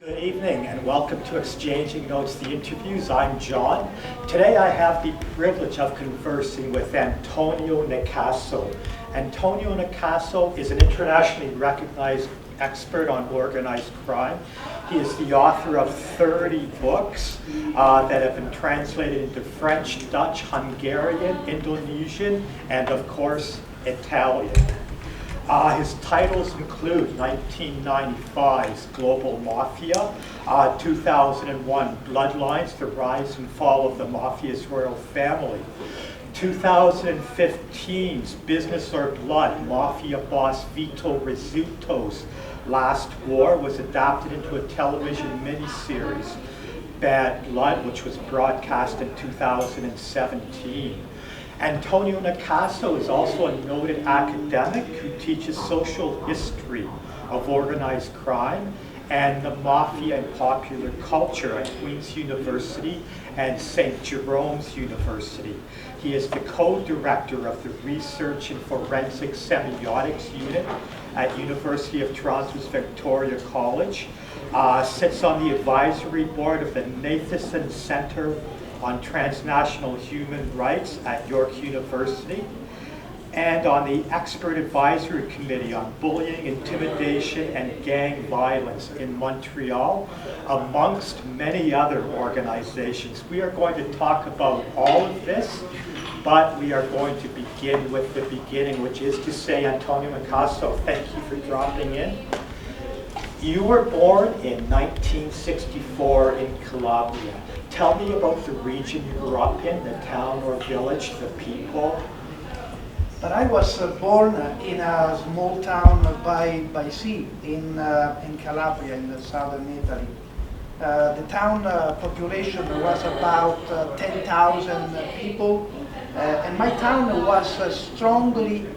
Good evening and welcome to Exchanging Notes, the interviews. I'm John. Today I have the privilege of conversing with Antonio Nicaso. Antonio Nicaso is an internationally recognized expert on organized crime. He is the author of 30 books that have been translated into French, Dutch, Hungarian, Indonesian, and of course, Italian. His titles include 1995's Global Mafia, 2001 Bloodlines, The Rise and Fall of the Mafia's Royal Family, 2015's Business or Blood, Mafia boss Vito Rizzuto's Last War was adapted into a television miniseries, Bad Blood, which was broadcast in 2017. Antonio Nicaso is also a noted academic who teaches social history of organized crime and the mafia and popular culture at Queen's University and St. Jerome's University. He is the co-director of the Research and Forensic Semiotics Unit at University of Toronto's Victoria College, sits on the advisory board of the Nathanson Centre on Transnational Human Rights at York University, and on the Expert Advisory Committee on Bullying, Intimidation, and Gang Violence in Montreal, amongst many other organizations. We are going to talk about all of this, but we are going to begin with the beginning, which is to say, Antonio Nicaso, thank you for dropping in. You were born in 1964 in Calabria. Tell me about the region you grew up in, the town or village, the people. But I was born in a small town by sea in Calabria, in the southern Italy. The town population was about 10,000 people, and my town was strongly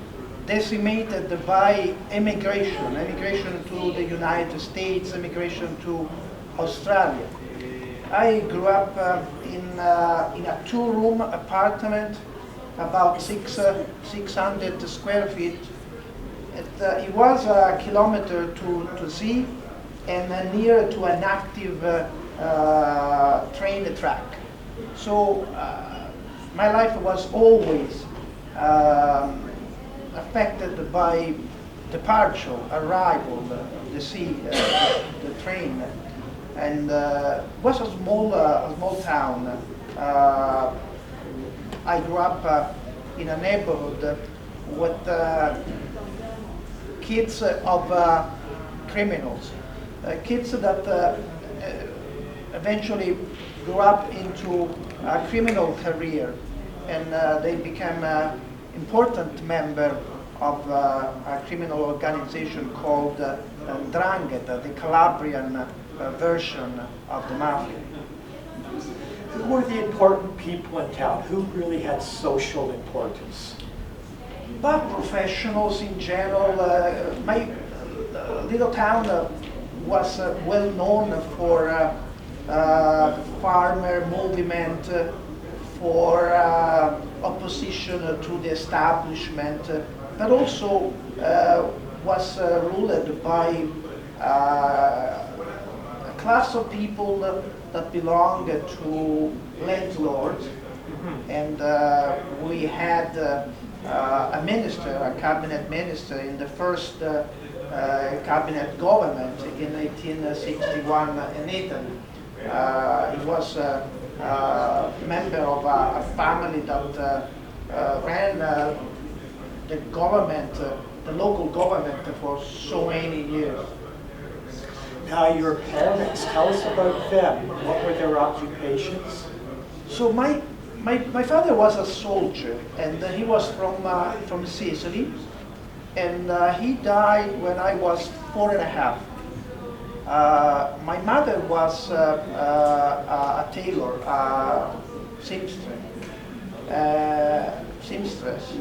decimated by emigration to the United States, emigration to Australia. I grew up in a two-room apartment, about 600 square feet. It was a kilometer to sea and near to an active train track. So my life was always affected by departure, arrival, the sea, the train. And was a small town. I grew up in a neighborhood with kids of criminals, kids that eventually grew up into a criminal career, and they became an important member of a criminal organization called Ndrangheta, the Calabrian version of the mafia. Who were the important people in town? Who really had social importance? But professionals in general. My little town was well known for farmer movement, for opposition to the establishment, but also was ruled by class of people that belong to landlords, and we had a minister, a cabinet minister in the first cabinet government in 1861 in Italy. He was a member of a family that ran the government, the local government for so many years. Now your parents, tell us about them. What were their occupations? So my father was a soldier, and he was from Sicily, and he died when I was 4.5. My mother was a tailor, seamstress,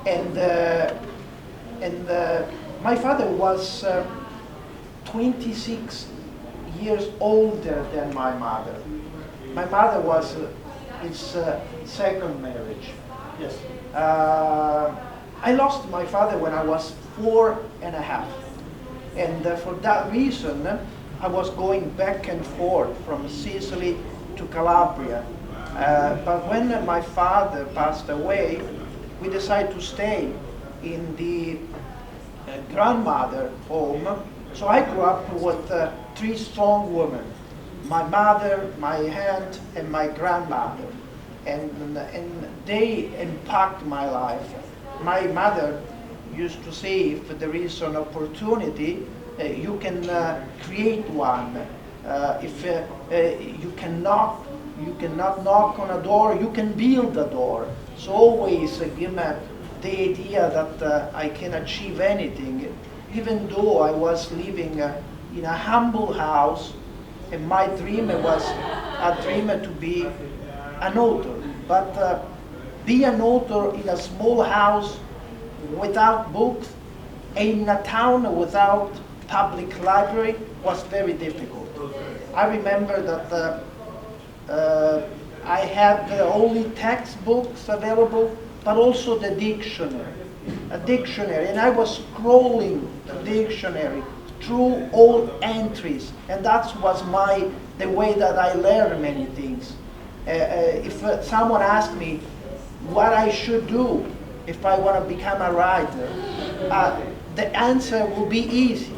and my father was 26 years older than my mother. My mother was his second marriage. Yes. I lost my father when I was 4.5. And for that reason, I was going back and forth from Sicily to Calabria. But when my father passed away, we decided to stay in the grandmother home. So I grew up with 3 strong women: my mother, my aunt, and my grandmother. And they impact my life. My mother used to say, if there is an opportunity, you can create one. If you cannot knock on a door, you can build a door. So always give me the idea that I can achieve anything, even though I was living in a humble house, and my dream was a dream to be an author. But be an author in a small house without books, in a town without public library, was very difficult. I remember that I had only textbooks available, but also the dictionary, and I was scrolling the dictionary through all entries, and that was the way that I learned many things. If someone asked me what I should do if I want to become a writer, the answer will be easy.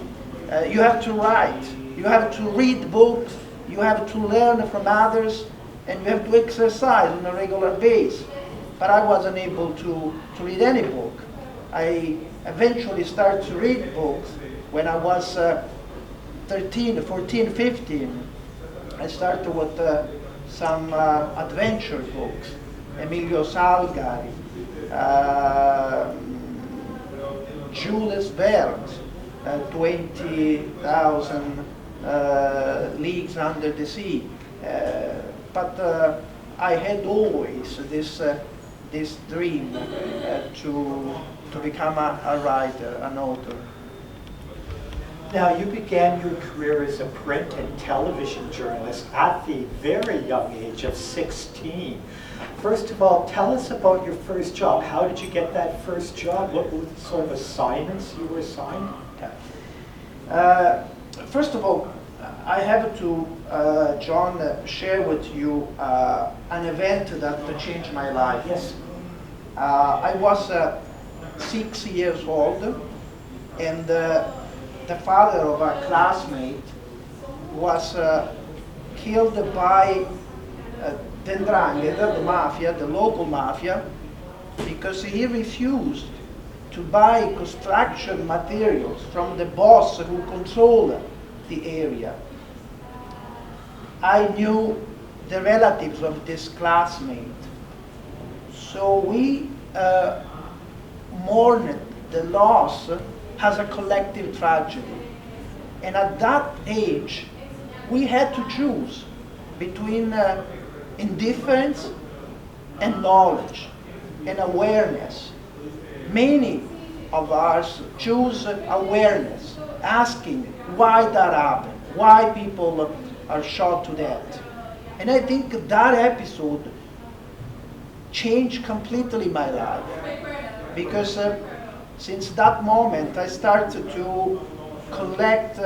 You have to write, you have to read books, you have to learn from others, and you have to exercise on a regular basis. But I wasn't able to read any book. I eventually started to read books when I was 13, 14, 15. I started with some adventure books, Emilio Salgari, Jules Verne's 20,000 Leagues Under the Sea. But I had always this dream to become a writer, an author. Now, you began your career as a print and television journalist at the very young age of 16. First of all, tell us about your first job. How did you get that first job? What were the sort of assignments you were assigned? First of all, I have to, John, share with you an event that changed my life. Yes. I was 6 years old, and the father of a classmate was killed by the 'ndrangheta, the mafia, the local mafia, because he refused to buy construction materials from the boss who controlled the area. I knew the relatives of this classmate, so we mourned the loss as a collective tragedy. And at that age, we had to choose between indifference and knowledge and awareness. Many of us choose awareness, asking why that happened, why people are shot to death. And I think that episode changed completely my life, because since that moment I started to collect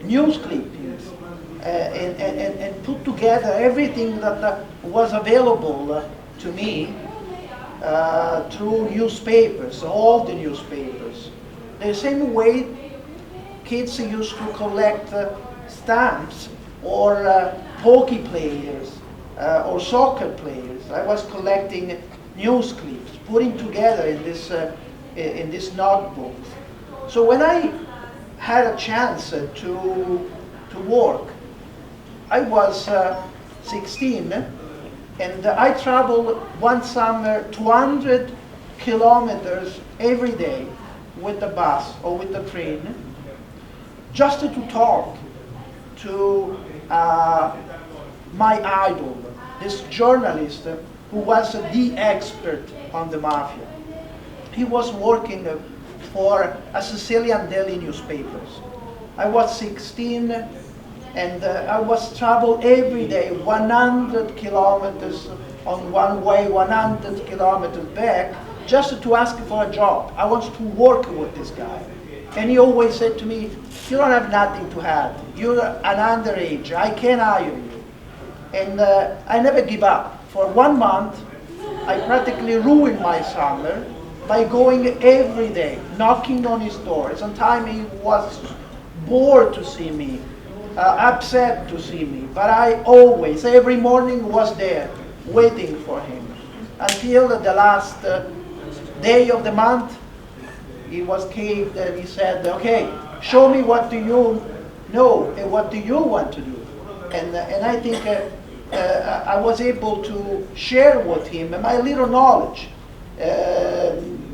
news clippings and put together everything that was available to me through newspapers, all the newspapers. The same way kids used to collect stamps or hockey players or soccer players. I was collecting news clips, putting together in this notebook. So when I had a chance to work, I was 16, and I traveled one summer 200 kilometers every day with the bus or with the train, just to talk to my idol, this journalist who was the expert on the mafia. He was working for a Sicilian daily newspapers. I was 16, and I was travel every day, 100 kilometers on one way, 100 kilometers back, just to ask for a job. I wanted to work with this guy. And he always said to me, you don't have nothing to hide. You're an underage. I can hire you. And I never give up. For 1 month, I practically ruined my summer by going every day, knocking on his door. Sometimes he was bored to see me, upset to see me. But I always, every morning, was there, waiting for him. Until the last day of the month, he was caved and he said, okay, show me what do you know and what do you want to do. And I think I was able to share with him my little knowledge,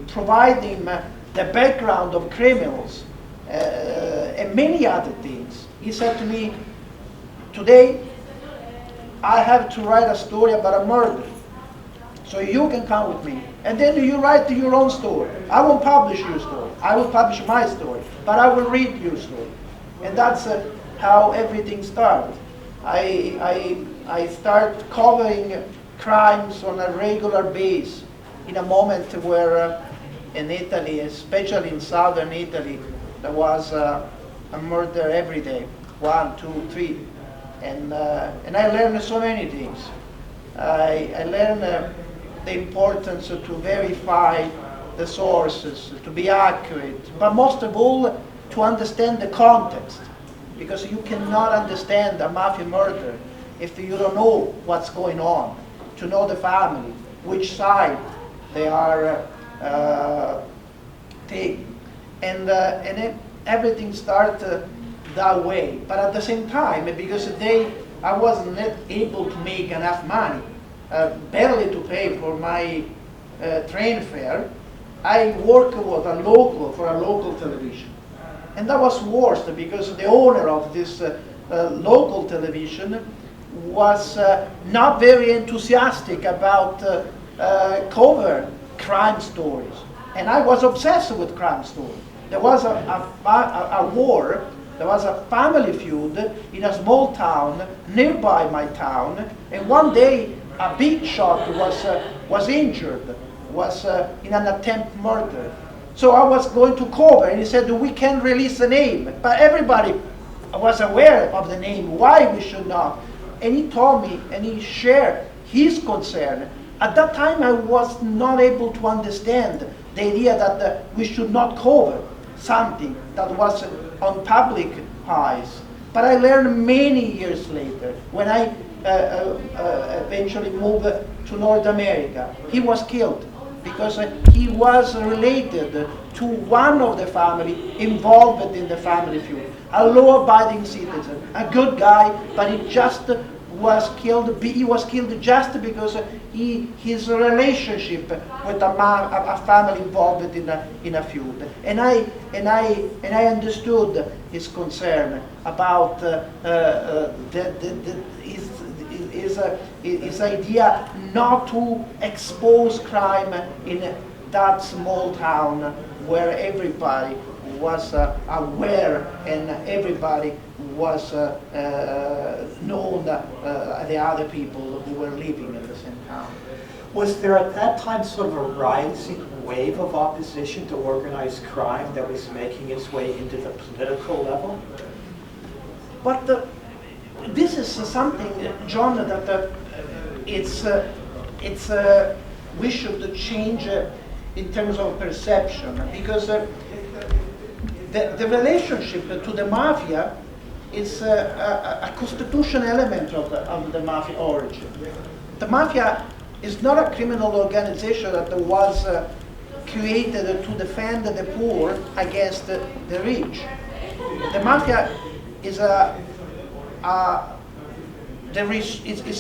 provide him the background of criminals and many other things. He said to me, today I have to write a story about a murder. So you can come with me. And then you write your own story. I won't publish your story. I will publish my story. But I will read your story. And that's how everything started. I start covering crimes on a regular basis in a moment where in Italy, especially in southern Italy, there was a murder every day. 1, 2, 3. And I learned so many things. I learned the importance to verify the sources, to be accurate, but most of all, to understand the context. Because you cannot understand a mafia murder if you don't know what's going on, to know the family, which side they are taking. And everything started that way. But at the same time, because I wasn't able to make enough money, barely to pay for my train fare, I worked with for a local television. And that was worse because the owner of this local television was not very enthusiastic about cover crime stories. And I was obsessed with crime stories. There was a war, there was a family feud in a small town nearby my town, and one day a big shot was injured, was in an attempt murder. So I was going to cover, and he said, we can't release the name. But everybody was aware of the name, why we should not. And he told me, and he shared his concern. At that time, I was not able to understand the idea that we should not cover something that was on public eyes. But I learned many years later, when I eventually moved to North America. He was killed because he was related to one of the family involved in the family feud. A law-abiding citizen, a good guy, but he just was killed. He was killed just because his relationship with a family involved in a feud. And I understood his concern about his idea not to expose crime in that small town where everybody was aware and everybody was known the other people who were living in the same town. Was there at that time sort of a rising wave of opposition to organized crime that was making its way into the political level? But this is something, John, that we should change in terms of perception, because the relationship to the mafia is a constitutional element of the mafia origin. The mafia is not a criminal organization that was created to defend the poor against the rich. The mafia is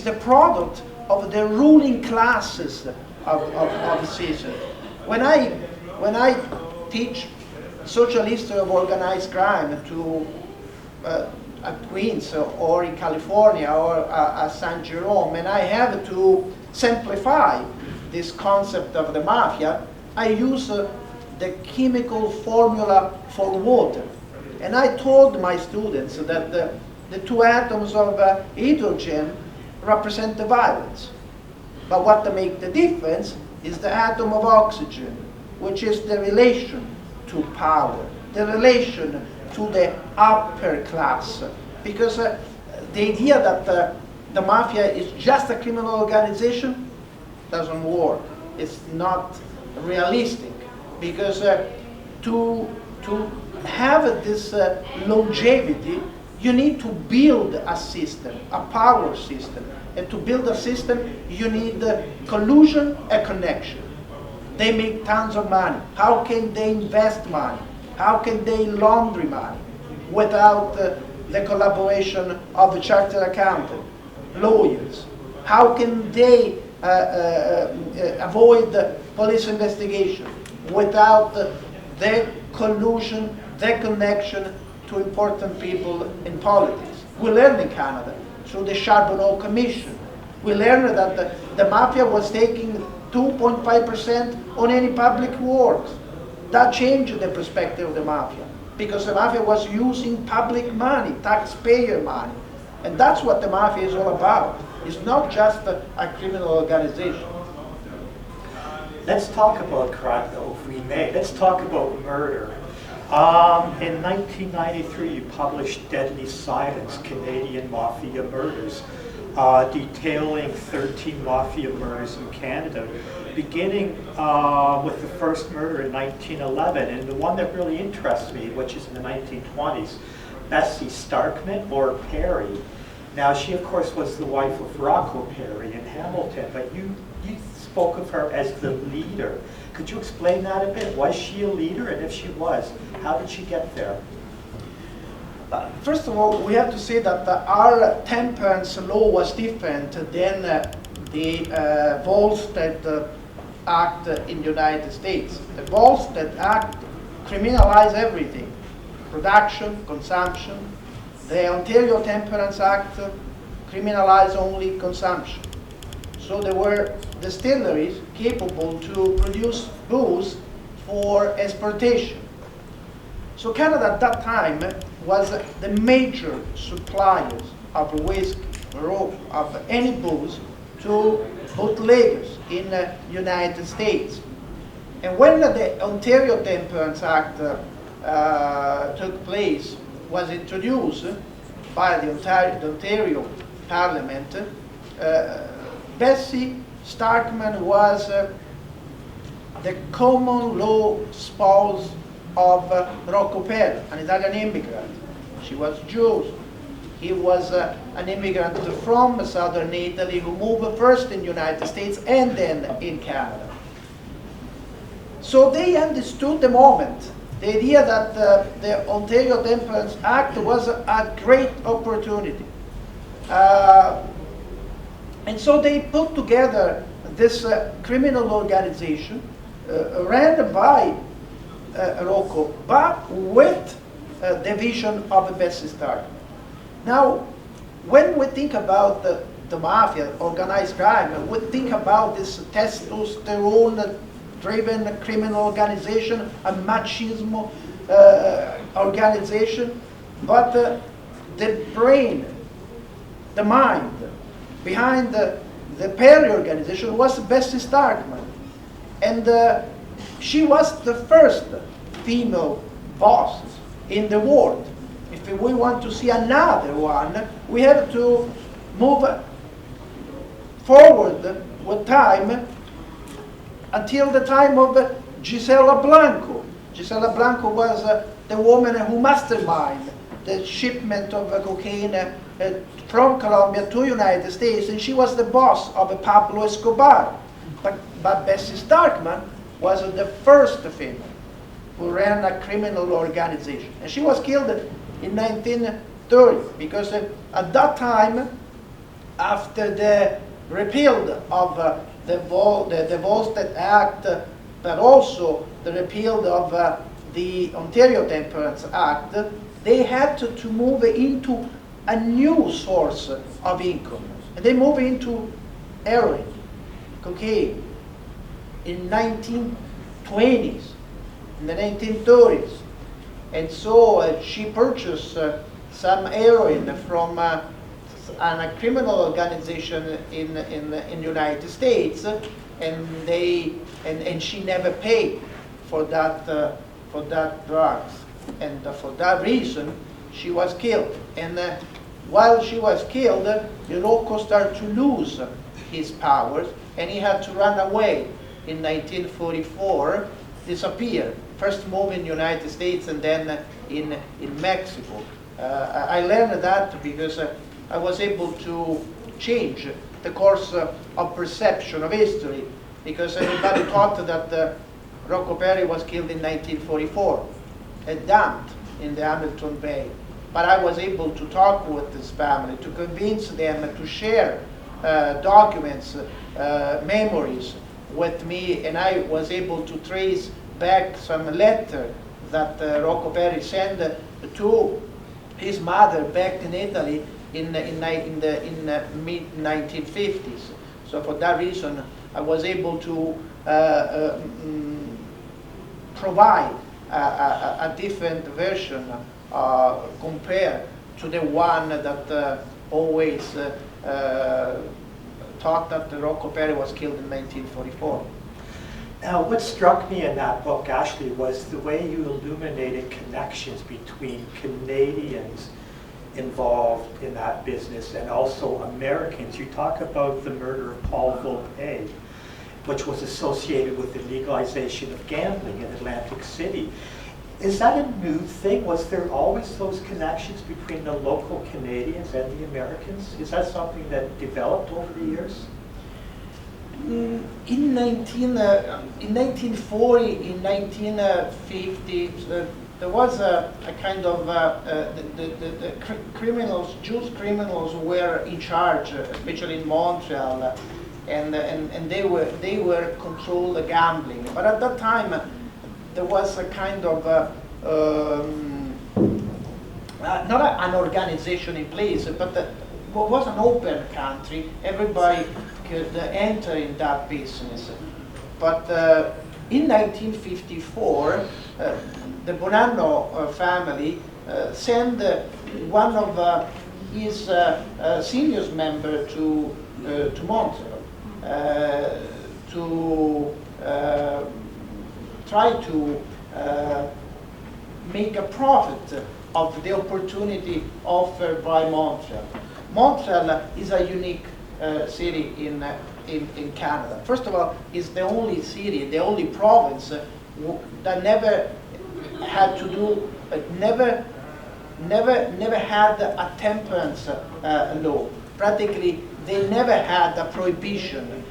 the product of the ruling classes of citizens. When I teach social history of organized crime to at Queens or in California or at San Jerome, and I have to simplify this concept of the mafia, I use the chemical formula for water. And I told my students that the two atoms of hydrogen represent the violence. But what makes the difference is the atom of oxygen, which is the relation to power. the relation to the upper class. Because the idea that the mafia is just a criminal organization doesn't work. It's not realistic, because to have this longevity, you need to build a system, a power system. And to build a system, you need collusion and connection. They make tons of money. How can they invest money? How can they launder money without the collaboration of the chartered accountant, lawyers? How can they avoid the police investigation without the collusion, the connection to important people in politics? We learned in Canada through the Charbonneau Commission. We learned that the mafia was taking 2.5% on any public works. That changed the perspective of the mafia, because the mafia was using public money, taxpayer money. And that's what the mafia is all about. It's not just a criminal organization. Let's talk about crime, though, if we may. Let's talk about murder. In 1993, you published Deadly Silence, Canadian Mafia Murders, detailing 13 mafia murders in Canada, beginning with the first murder in 1911. And the one that really interests me, which is in the 1920s, Bessie Starkman, or Perri. Now, she, of course, was the wife of Rocco Perri in Hamilton, but you spoke of her as the leader. Could you explain that a bit? Was she a leader? And if she was, how did she get there? First of all, we have to say that our temperance law was different than the Volstead Act in the United States. The Volstead Act criminalized everything: production, consumption. The Ontario Temperance Act criminalized only consumption. So there were distilleries capable to produce booze for exportation. So Canada at that time was the major suppliers of whiskey, of any booze, to bootleggers in the United States. And when the Ontario Temperance Act took place, was introduced by the Ontario Parliament, Bessie Starkman was the common law spouse of Rocco Perri, an Italian immigrant. She was Jewish. He was an immigrant from southern Italy who moved first in the United States and then in Canada. So they understood the moment, the idea that the Ontario Temperance Act was a great opportunity. And so they put together this criminal organization ran by Rocco, but with the vision of Bessie Starkman. Now, when we think about the mafia, organized crime, we think about this testosterone-driven criminal organization, a machismo organization, but the brain, the mind behind the Perri organization was Bessie Starkman. And she was the first female boss in the world. If we want to see another one, we have to move forward with time until the time of Gisela Blanco. Gisela Blanco was the woman who masterminded the shipment of cocaine from Colombia to United States, and she was the boss of Pablo Escobar. But Bessie Starkman was the first female who ran a criminal organization. And she was killed in 1930, because at that time, after the repeal of the Volstead Act, but also the repeal of the Ontario Temperance Act, they had to move into a new source of income. And they moved into heroin, cocaine, in 1920s, in the 1930s. And so she purchased some heroin from a criminal organization in the United States, and she never paid for that drugs. And for that reason, she was killed. And while she was killed, Rocco started to lose his powers, and he had to run away in 1944, disappear. First move in the United States and then in Mexico. I learned that because I was able to change the course of perception of history, because everybody thought that Rocco Perri was killed in 1944 and dumped in the Hamilton Bay. But I was able to talk with his family, to convince them to share documents, memories with me, and I was able to trace back some letter that Rocco Perri sent to his mother back in Italy in the mid-1950s. So for that reason, I was able to provide a different version compared to the one that always thought that Rocco Perri was killed in 1944. Now, what struck me in that book actually was the way you illuminated connections between Canadians involved in that business and also Americans. You talk about the murder of Paul Volpe, which was associated with the legalization of gambling in Atlantic City. Is that a new thing? Was there always those connections between the local Canadians and the Americans? Is that something that developed over the years? In 1940, in 1950, there was a kind of the criminals, Jewish criminals were in charge, especially in Montreal, and they were control the gambling. But at that time, there was a kind of not an organization in place, but it was an open country. Everybody could enter in that business. But in 1954, the Bonanno family sent one of his senior members to Montreal to try to make a profit of the opportunity offered by Montreal. Montreal is a unique city in Canada. First of all, it's the only city, the only province that never had to do, never had a temperance law. Practically, they never had a prohibition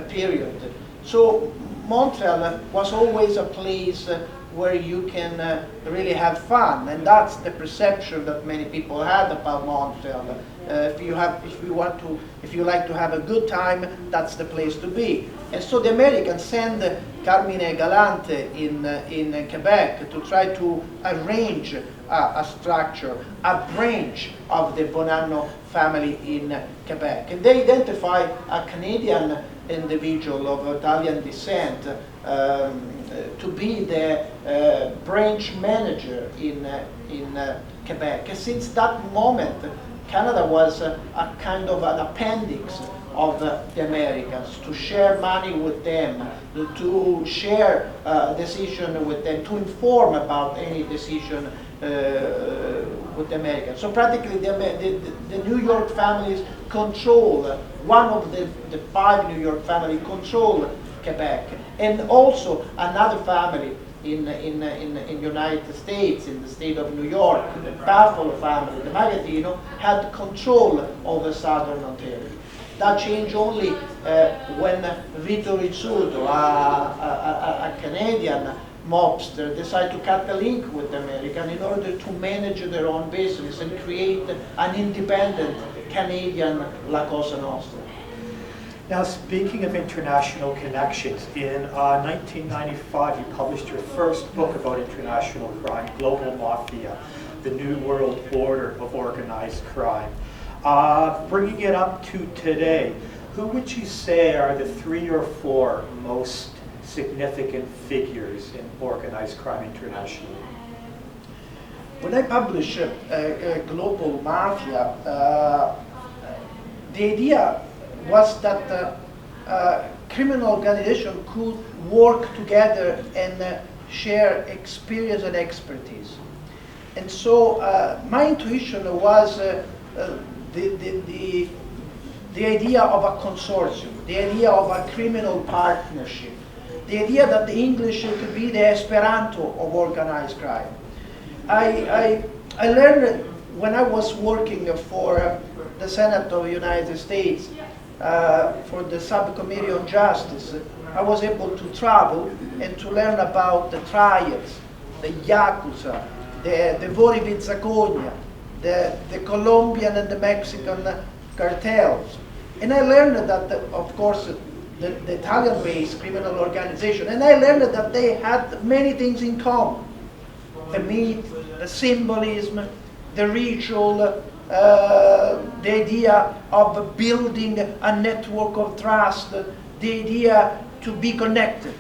period. So Montreal was always a place where you can really have fun, and that's the perception that many people had about Montreal. If you like to have a good time, that's the place to be. And so the Americans send Carmine Galante in Quebec to try to arrange a structure, a branch of the Bonanno family in Quebec. And they identify a Canadian individual of Italian descent to be the branch manager in Quebec. And since that moment, Canada was a kind of an appendix of the Americans, to share money with them, to share decision with them, to inform about any decision with the Americans. So practically the New York families control, one of the 5 New York families control Quebec. And also another family in United States, in the state of New York, the Buffalo family, the Magatino, had control over southern Ontario. That changed only when Vito Rizzuto, a Canadian mobster, decided to cut the link with the American in order to manage their own business and create an independent Canadian La Cosa Nostra. Now, speaking of international connections, in 1995 you published your first book about international crime, Global Mafia, the New World Order of Organized Crime. Bringing it up to today, who would you say are the 3 or 4 most significant figures in organized crime internationally? When I published Global Mafia, the idea was that criminal organizations could work together and share experience and expertise. And so my intuition was the idea of a consortium, the idea of a criminal partnership, the idea that the English could be the Esperanto of organized crime. I learned when I was working for the Senate of the United States for the Subcommittee on Justice, I was able to travel and to learn about the triads, the Yakuza, the Vorivizacogna, the Colombian and the Mexican cartels. And I learned that, of course, the Italian-based criminal organization, and I learned that they had many things in common. The myth, the symbolism, the ritual, the idea of building a network of trust, the idea to be connected.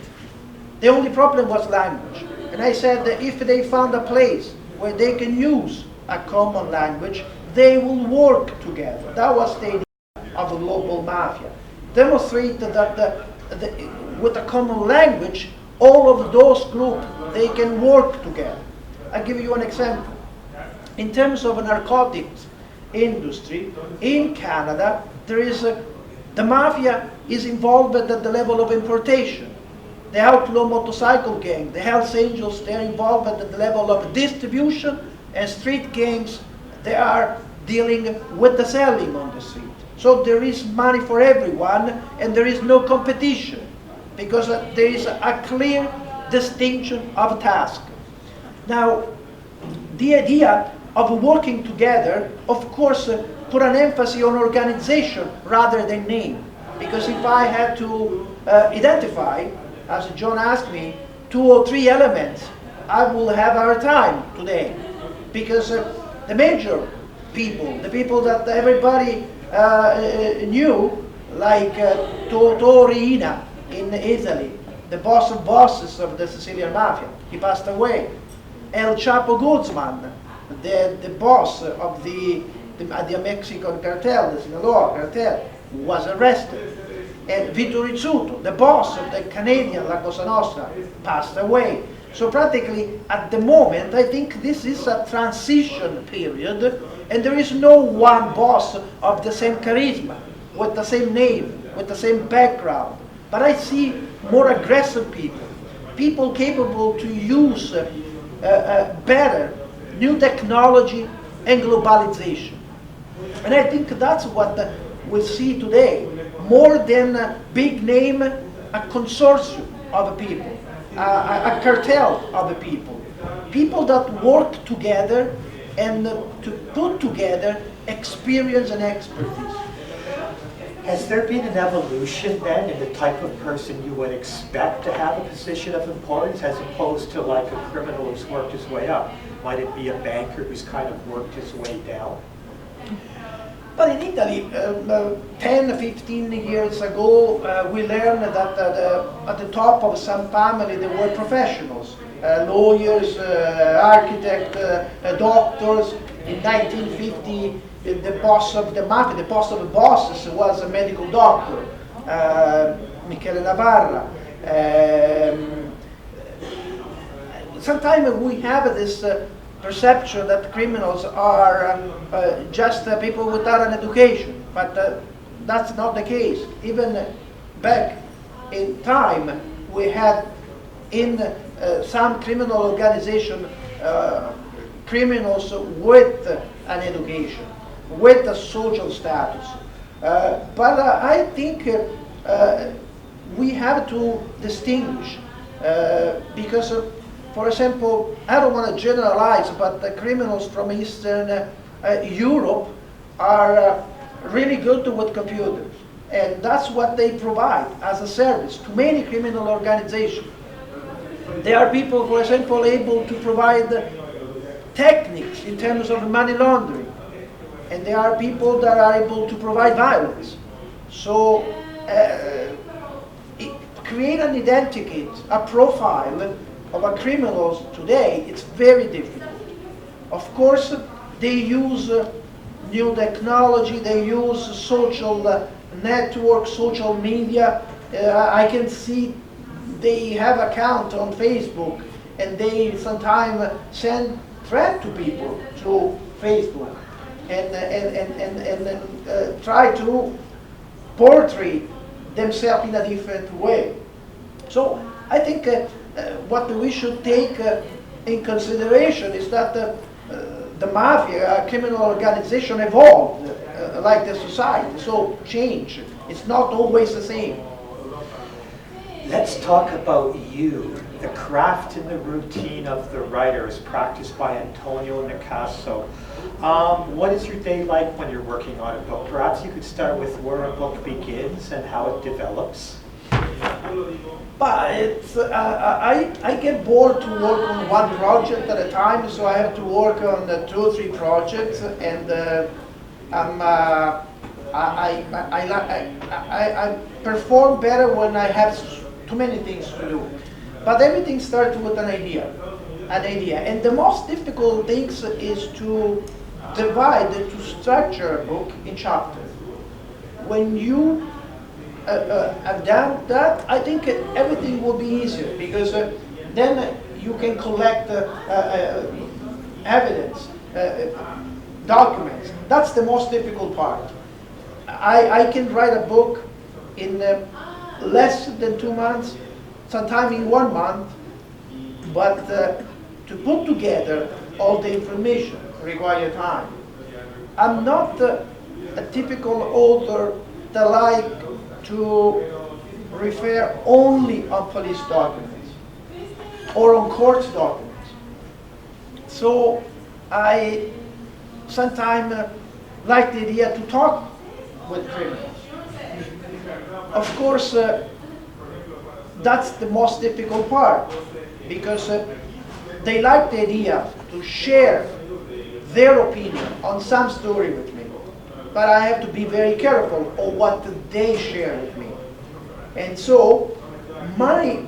The only problem was language. And I said that if they found a place where they can use a common language, they will work together. That was the idea of the Global Mafia. Demonstrate that with a common language, all of those groups, they can work together. I'll give you an example. In terms of narcotics industry, in Canada, there is the mafia is involved at the level of importation. The outlaw motorcycle gang, the Hells Angels, they're involved at the level of distribution, and street gangs, they are dealing with the selling on the street. So there is money for everyone, and there is no competition, because there is a clear distinction of task. Now, the idea of working together, of course, put an emphasis on organization rather than name. Because if I had to identify, as John asked me, 2 or 3 elements, I will have our time today. Because the major people, the people that everybody knew, like Totò Riina in Italy, the boss of bosses of the Sicilian Mafia, he passed away. El Chapo Guzman, the boss of the Mexican cartel, the Sinaloa cartel, was arrested. And Vito Rizzuto, the boss of the Canadian La Cosa Nostra, passed away. So practically, at the moment, I think this is a transition period, and there is no one boss of the same charisma, with the same name, with the same background. But I see more aggressive people, people capable to use better new technology and globalization. And I think that's what we see today. More than a big name, a consortium of people, a cartel of people. People that work together and to put together experience and expertise. Has there been an evolution then in the type of person you would expect to have a position of importance as opposed to like a criminal who's worked his way up? Might it be a banker who's kind of worked his way down? But in Italy, 10, 15 years ago, we learned that at the top of some family there were professionals, lawyers, architects, doctors. In 1950, the boss of the mafia, the boss of the bosses was a medical doctor, Michele Navarra. Sometimes we have this perception that criminals are just people without an education, but that's not the case. Even back in time, we had in some criminal organization criminals with an education, with a social status. But I think we have to distinguish because for example, I don't want to generalize, but the criminals from Eastern Europe are really good with computers. And that's what they provide as a service to many criminal organizations. There are people, for example, able to provide techniques in terms of money laundering. And there are people that are able to provide violence. So create and identify a profile of a criminals today, it's very difficult. Of course, they use new technology, they use social networks, social media. I can see they have account on Facebook, and they sometimes send threat to people through Facebook, and try to portray themselves in a different way. So I think what we should take in consideration is that the mafia, criminal organization, evolved like the society, so change. It's not always the same. Let's talk about you. The craft and the routine of the writer is practiced by Antonio Nicaso. What is your day like when you're working on a book? Perhaps you could start with where a book begins and how it develops. But it's, I get bored to work on one project at a time, so I have to work on 2 or 3 projects, and I perform better when I have too many things to do. But everything starts with an idea. And the most difficult things is to divide, to structure a book in chapters. When you have done that, I think everything will be easier, because then you can collect evidence, documents. That's the most difficult part. I can write a book in less than 2 months, sometimes in 1 month, but to put together all the information requires time. I'm not a typical author that like to refer only on police documents or on court documents. So I sometimes like the idea to talk with criminals. Of course, that's the most difficult part, because they like the idea to share their opinion on some story with me. But I have to be very careful of what they share with me. And so my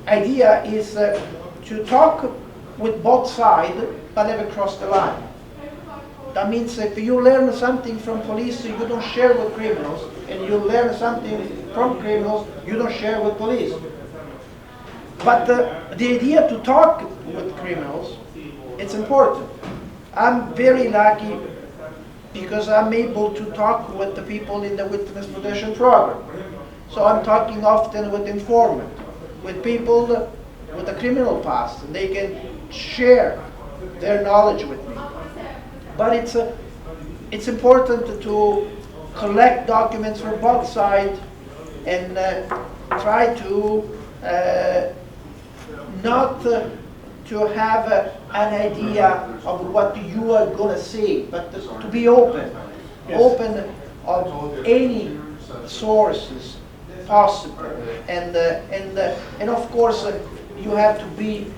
idea is to talk with both sides, but never cross the line. That means if you learn something from police, you don't share with criminals, and you learn something from criminals, you don't share with police. But the idea to talk with criminals, it's important. I'm very lucky because I'm able to talk with the people in the witness protection program. So I'm talking often with informants, with people with a criminal past, and they can share their knowledge with me. But it's important to collect documents from both sides and try to not to have an idea of what you are going to say, but to be open, open of any sources possible, and of course you have to be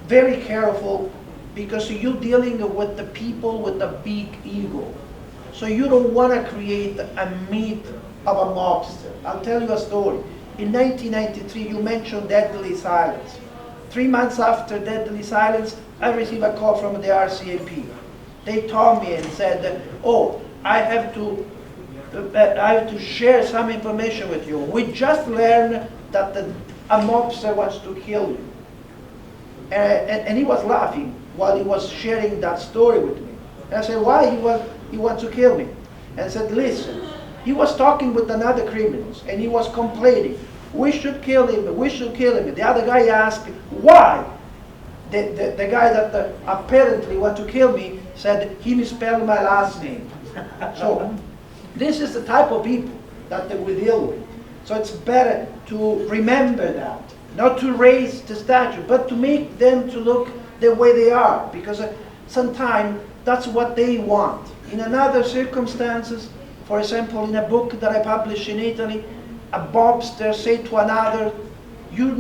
very careful, because you're dealing with the people with a big ego. So you don't want to create a myth of a mobster. I'll tell you a story. In 1993, you mentioned Deadly Silence. 3 months after Deadly Silence, I received a call from the RCMP. They told me and said, "Oh, I have to share some information with you. We just learned that a mobster wants to kill you." And he was laughing while he was sharing that story with me. And I said, "Why he wants to kill me?" And I said, "Listen, he was talking with another criminals, and he was complaining, 'We should kill him, we should kill him.' The other guy asked, 'Why?' The guy that apparently want to kill me said, 'He misspelled my last name.'" So this is the type of people that we deal with. So it's better to remember that, not to raise the statue, but to make them to look the way they are, because sometimes that's what they want. In another circumstances, for example, in a book that I published in Italy, a mobster said to another, you're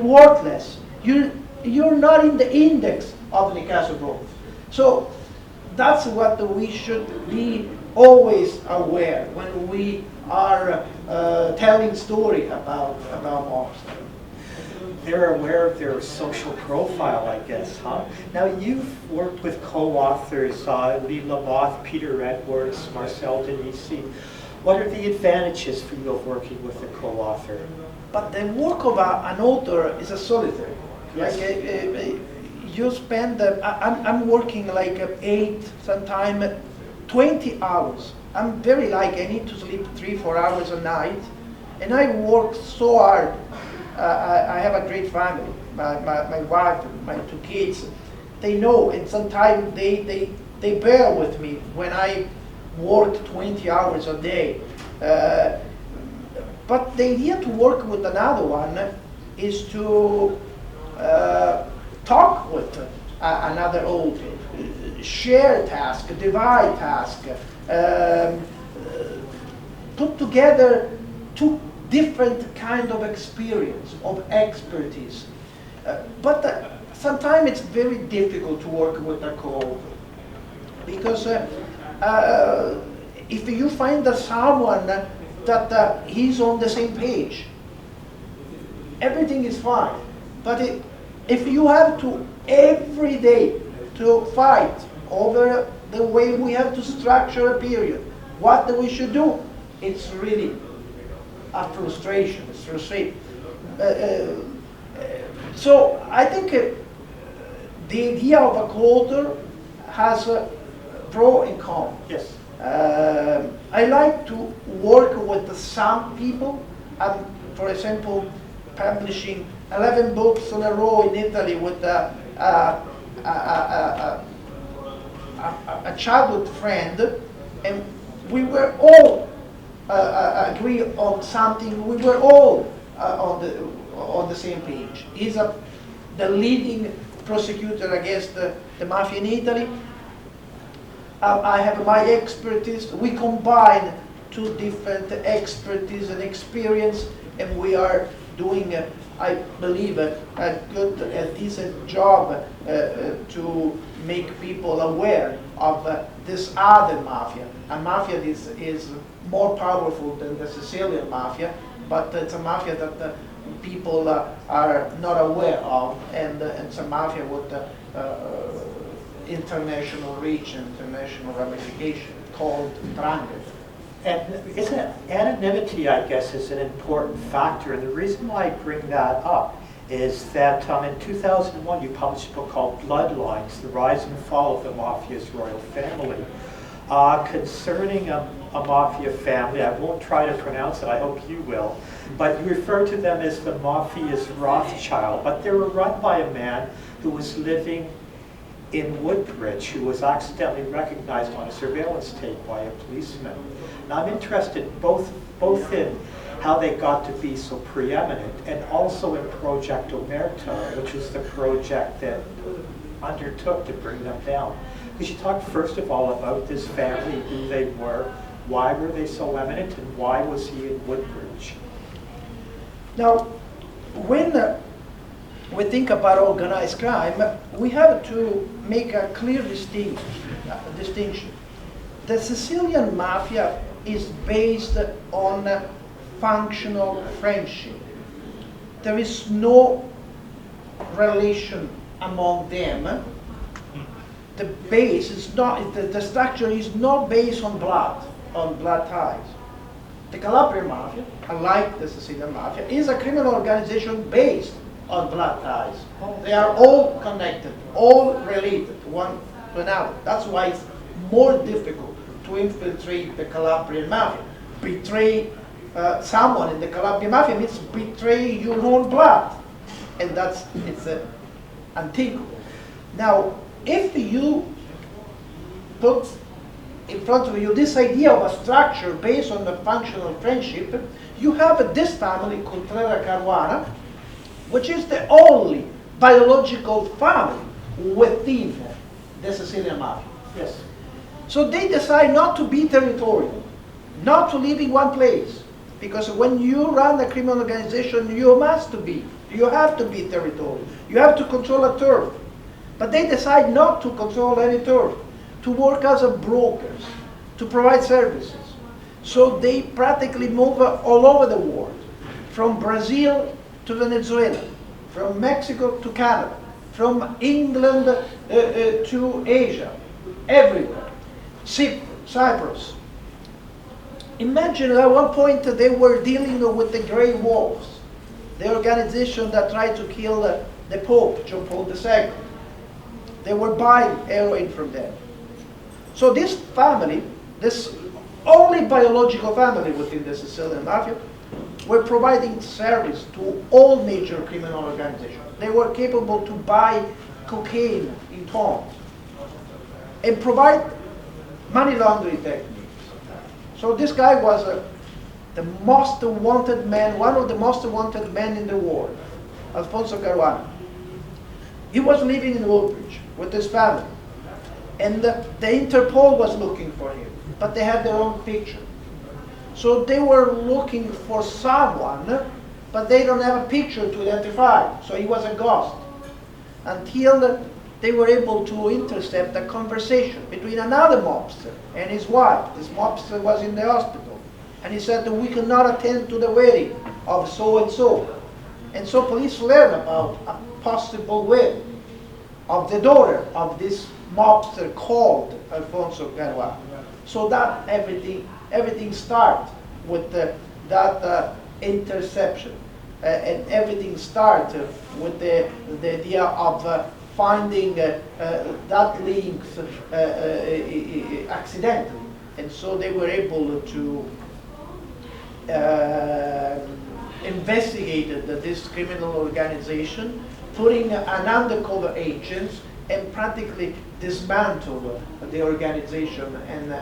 worthless. You're not in the index of Nicaso book." So that's what we should be always aware when we are telling story about mobsters. They're aware of their social profile, I guess, huh? Now, you've worked with co-authors, Lee Lamoth, Peter Edwards, Marcel Denisi. What are the advantages for you of working with a co-author? But the work of an author is a solitary. Yes. Like, you spend, I'm working like 8, sometimes 20 hours. I'm very like, I need to sleep 3-4 hours a night. And I work so hard. I have a great family. My wife, my 2 kids, they know, and sometimes they bear with me when I work 20 hours a day. But the idea to work with another one is to talk with another author, share task, divide task, put together 2 different kind of experience, of expertise. But sometimes it's very difficult to work with a co-author, because if you find someone that he's on the same page, everything is fine. But if you have to every day to fight over the way we have to structure a period, what we should do, it's really a frustration. It's frustrating. So I think the idea of a co-author has a pro and con. Yes. I like to work with some people. I'm, for example, publishing 11 books in a row in Italy with a childhood friend, and we were all agree on something. We were all on the same page. He's the leading prosecutor against the mafia in Italy. I have my expertise. We combine 2 different expertise and experience, and we are doing, I believe, a good, a decent job to make people aware of this other mafia. A mafia is more powerful than the Sicilian mafia, but it's a mafia that people are not aware of, and it's a mafia with international reach, international ramification, called 'ndrangheta. And isn't it, anonymity, I guess, is an important factor. And the reason why I bring that up is that in 2001 you published a book called Bloodlines, The Rise and Fall of the Mafia's Royal Family. Concerning a mafia family, I won't try to pronounce it, I hope you will, but you refer to them as the Mafia's Rothschild, but they were run by a man who was living in Woodbridge, who was accidentally recognized on a surveillance tape by a policeman. Now I'm interested both in how they got to be so preeminent, and also in Project Omerta, which was the project that undertook to bring them down. Could you talk first of all about this family, who they were, why were they so eminent, and why was he in Woodbridge? Now, when we think about organized crime, we have to make a clear distinction. The Sicilian mafia is based on functional friendship. There is no relation among them. The base is not, the structure is not based on blood ties. The Calabrian mafia, unlike the Sicilian mafia, is a criminal organization based on blood ties. They are all connected, all related one to another. That's why it's more difficult to infiltrate the Calabrian mafia. Betray someone in the Calabrian mafia means betray your own blood, and it's unthinkable. Now, if you put in front of you this idea of a structure based on the functional friendship, you have this family, Contrera Caruana, which is the only biological family within the Sicilian mafia. Yes. So they decide not to be territorial, not to live in one place, because when you run a criminal organization, you have to be territorial. You have to control a turf. But they decide not to control any turf, to work as brokers, to provide services. So they practically move all over the world, from Brazil to Venezuela, from Mexico to Canada, from England to Asia, everywhere. Cyprus. Imagine at one point they were dealing with the gray wolves. the organization that tried to kill the Pope, John Paul II. They were buying heroin from them. So this family, this only biological family within the Sicilian Mafia, were providing service to all major criminal organizations. They were capable to buy cocaine in tons and provide money laundering techniques. So this guy was the most wanted man, one of the most wanted men in the world, Alfonso Caruana. He was living in Woodbridge with his family, and the Interpol was looking for him, but they had their own picture. So they were looking for someone, but they don't have a picture to identify, so he was a ghost. Until they were able to intercept a conversation between another mobster and his wife. This mobster was in the hospital, and he said that we cannot attend to the wedding of so-and-so. And so police learned about a possible wedding of the daughter of this mobster called Alfonso Caruana. So that everything started with that interception, and everything started with the idea of finding that link accidentally, and so they were able to investigate this criminal organization, putting an undercover agent and practically dismantle the organization and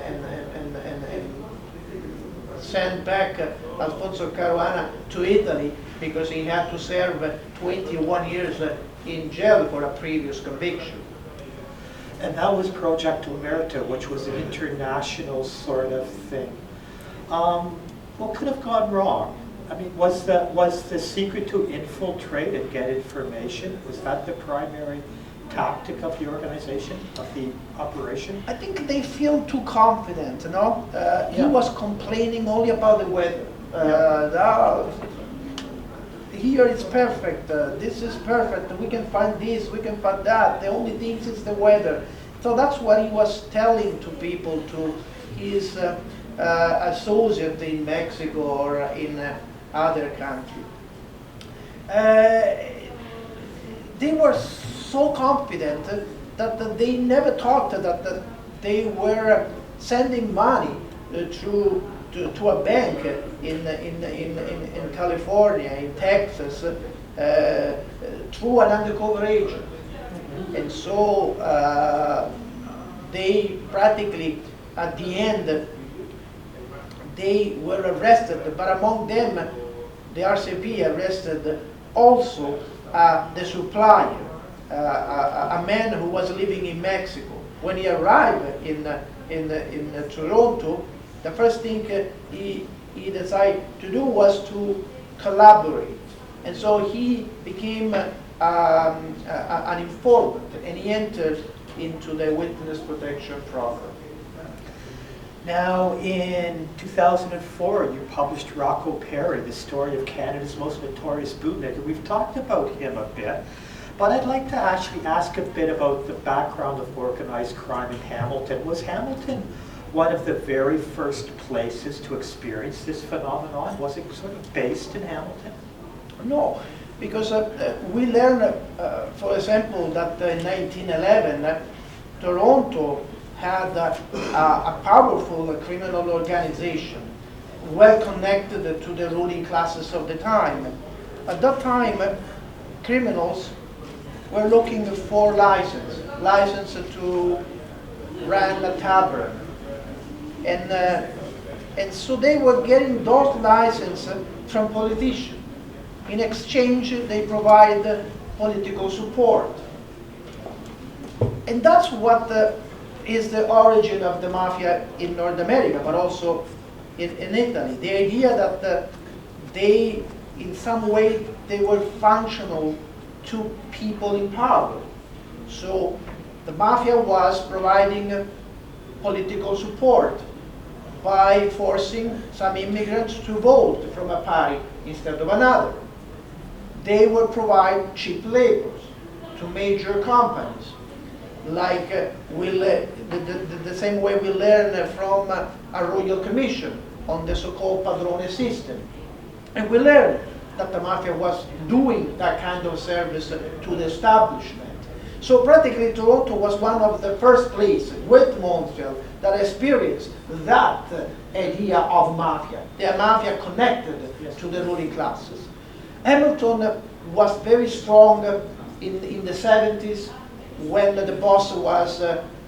send back Alfonso Caruana to Italy because he had to serve 21 years in jail for a previous conviction. And that was Project Omerta, which was an international sort of thing. What could have gone wrong? I mean, was the secret to infiltrate and get information? Was that the primary tactic of the organization, of the operation? I think they feel too confident, you know? He was complaining only about the weather. Here it's perfect, this is perfect, we can find this, we can find that, the only thing is the weather. So that's what he was telling to people, to his associate in Mexico or in other countries. They were so confident that they never thought that they were sending money to a bank in California, in Texas, through an undercover agent. And so they practically, at the end, they were arrested, but among them, the RCP arrested also the supplier, a man who was living in Mexico. When he arrived in Toronto, the first thing he decided to do was to collaborate. And so he became an informant, and he entered into the witness protection program. Now, in 2004, you published Rocco Perri, the story of Canada's most notorious bootlegger. We've talked about him a bit, but I'd like to actually ask a bit about the background of organized crime in Hamilton. Was Hamilton one of the very first places to experience this phenomenon? Was it sort of based in Hamilton? No, because we learned, for example, that in 1911, Toronto had a powerful criminal organization, well connected to the ruling classes of the time. At that time, criminals were looking for license to run a tavern. And so they were getting those licenses from politicians. In exchange, they provide political support. And that's what is the origin of the mafia in North America, but also in Italy. The idea that they, in some way, they were functional to people in power. So the mafia was providing political support by forcing some immigrants to vote from a party instead of another. They would provide cheap labor to major companies, like the same way we learn from a royal commission on the so-called padrone system. And we learn that the mafia was doing that kind of service to the establishment. So practically Toronto was one of the first places with Montreal that experienced that idea of mafia, the mafia connected to the ruling classes. Hamilton was very strong in the 70s when the boss was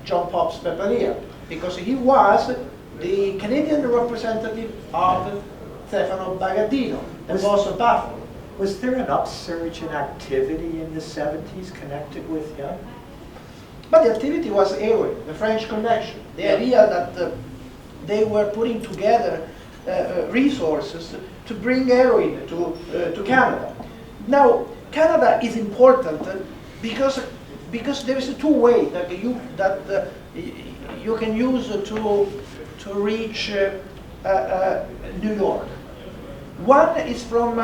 John Pops Pepperia, because he was the Canadian representative of Stefano Bagaddino, the boss of Buffalo. Was there an upsurge in activity in the 70s connected with him? But the activity was heroin, the French connection, the idea that they were putting together resources to bring heroin to Canada. Now, Canada is important because there is two ways that you can use to reach New York. One is from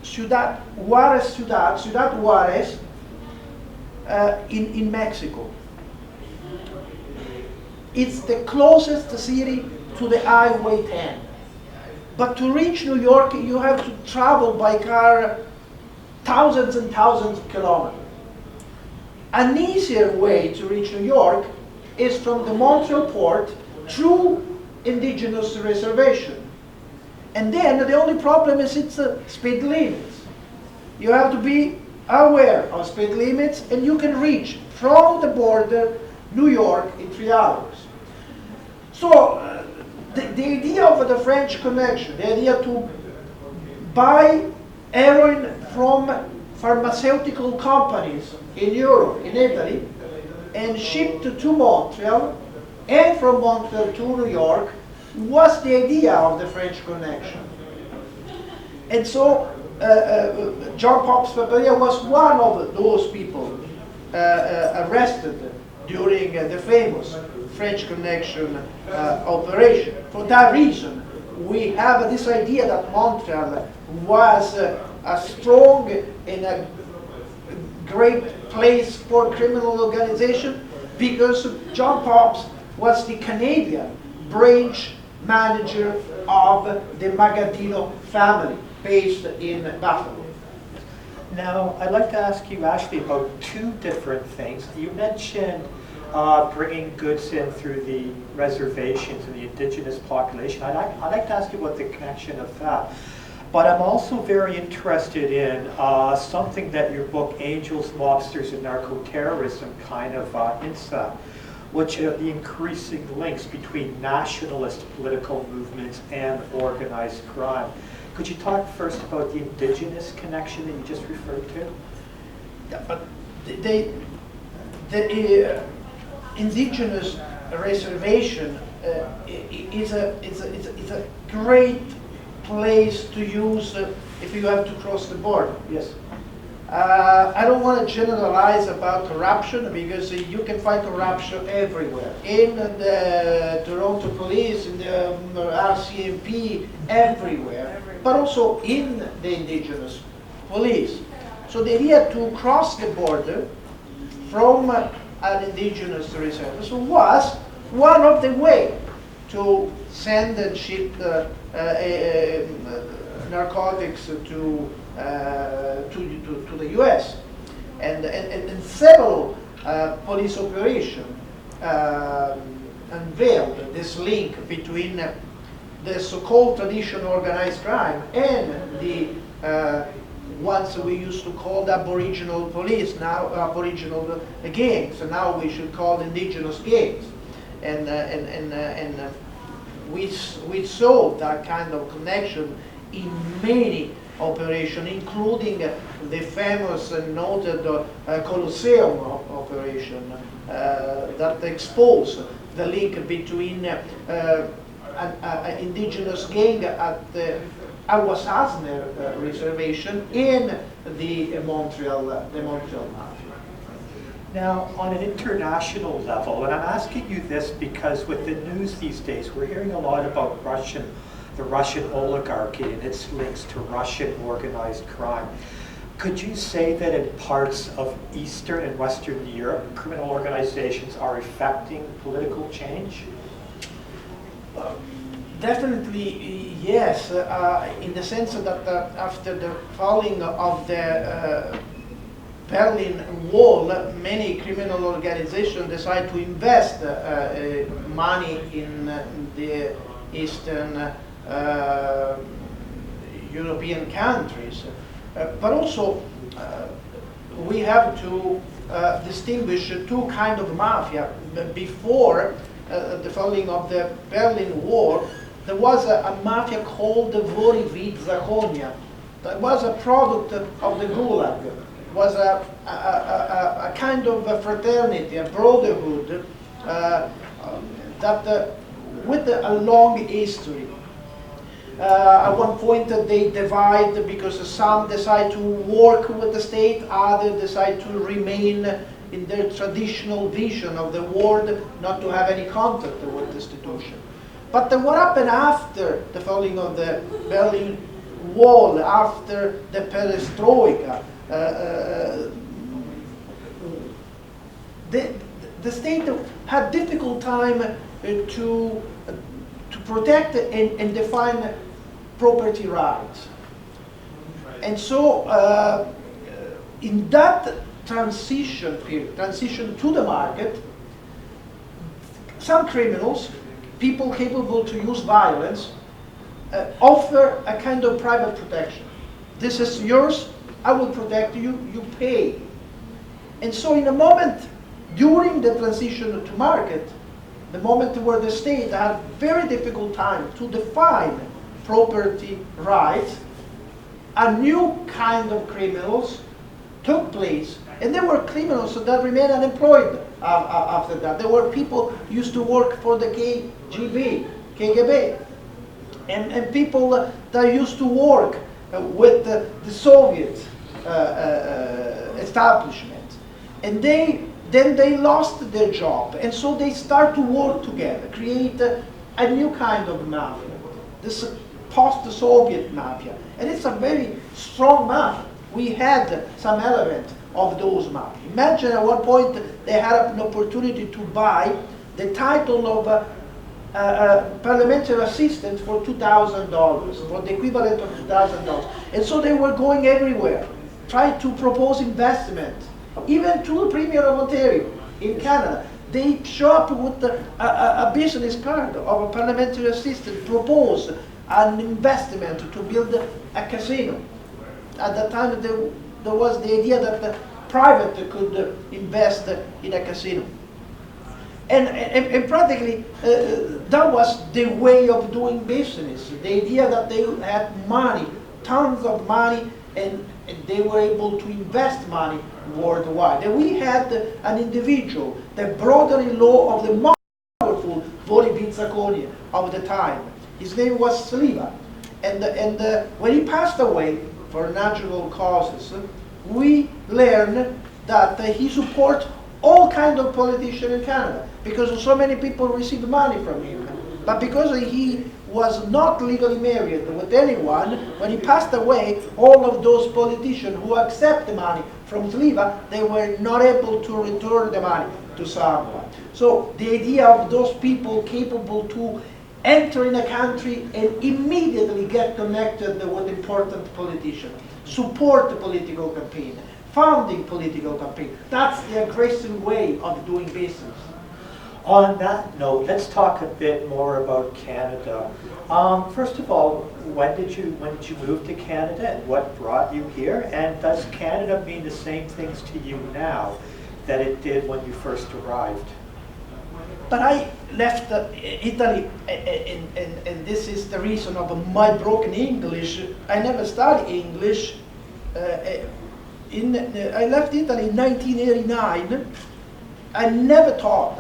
Ciudad Juarez in Mexico. It's the closest city to the Highway 10. But to reach New York, you have to travel by car thousands and thousands of kilometers. An easier way to reach New York is from the Montreal port through indigenous reservation. And then the only problem is it's speed limits. You have to be aware of speed limits, and you can reach from the border New York in 3 hours. So the idea of the French connection, the idea to buy heroin from pharmaceutical companies in Europe, in Italy, and ship to Montreal, and from Montreal to New York, was the idea of the French connection. And so John Pops Pepperia was one of those people arrested during the famous French connection operation. For that reason, we have this idea that Montreal was a strong and a great place for criminal organization, because John Pops was the Canadian branch manager of the Bagaddino family based in Buffalo. Now, I'd like to ask you, Ashley, about two different things. You mentioned bringing goods in through the reservations and the indigenous population. I'd like to ask you about the connection of that. But I'm also very interested in something that your book, Angels, Mobsters, and Narco-Terrorism, kind of hints at, which are the increasing links between nationalist political movements and organized crime. Could you talk first about the indigenous connection that you just referred to? Yeah, but the indigenous reservation is a great place to use if you have to cross the border. Yes. I don't want to generalize about corruption, because you can find corruption everywhere. In the Toronto police, in the RCMP, everywhere. But also in the indigenous police. So the idea to cross the border from an indigenous reserve was one of the ways to send and ship narcotics to the U.S. and several police operations unveiled this link between the so-called traditional organized crime and the ones we used to call the Aboriginal police, now Aboriginal gangs, and now we should call indigenous gangs. And we saw that kind of connection in many operations, including the famous and noted Colosseum operation that exposed the link between an indigenous gang at the Awasasne reservation and the Montreal Mafia. Now, on an international level, and I'm asking you this because with the news these days, we're hearing a lot about the Russian oligarchy and its links to Russian organized crime. Could you say that in parts of Eastern and Western Europe, criminal organizations are affecting political change? Definitely yes, in the sense that after the falling of the Berlin Wall, many criminal organizations decide to invest money in the Eastern European countries. But also, we have to distinguish two kinds of mafia. Before the falling of the Berlin Wall, there was a mafia called the Rizzuto. That was a product of the Gulag. It was a kind of a fraternity, a brotherhood that with a long history. At one point they divide because some decide to work with the state, others decide to remain in their traditional vision of the world, not to have any contact with the institution. But what happened after the falling of the Berlin Wall, after the perestroika, the state had difficult time to protect and define property rights. And so in that transition period, transition to the market, some criminals, people capable to use violence, offer a kind of private protection. This is yours, I will protect you, you pay. And so in a moment during the transition to market, the moment where the state had very difficult time to define property rights, a new kind of criminals took place. And there were criminals that remained unemployed after that. There were people who used to work for the KGB, and people that used to work with the Soviet establishment. And then they lost their job, and so they start to work together, create a new kind of mafia, this post-Soviet mafia. And it's a very strong mafia. We had some element of those mafia. Imagine at one point they had an opportunity to buy the title of parliamentary assistant for $2,000, for the equivalent of $2,000. And so they were going everywhere, trying to propose investment, even to the Premier of Ontario in Canada. They show up with a business card of a parliamentary assistant, propose an investment to build a casino. At that time, there was the idea that the private could invest in a casino. And practically, that was the way of doing business. The idea that they had money, tons of money, and they were able to invest money worldwide. And we had an individual, the brother-in-law of the most powerful Vito Rizzuto of the time. His name was Sliva. And when he passed away for natural causes, we learned that he supported all kinds of politicians in Canada, because so many people received money from him. But because he was not legally married with anyone, when he passed away, all of those politicians who accept the money from Sliva, they were not able to return the money to someone. So the idea of those people capable to enter in a country and immediately get connected with important politicians, support the political campaign, funding political campaign. That's the aggressive way of doing business. On that note, let's talk a bit more about Canada. First of all, when did you move to Canada, and what brought you here? And does Canada mean the same things to you now that it did when you first arrived? But I left Italy, and this is the reason of my broken English. I never studied English. I left Italy in 1989. I never thought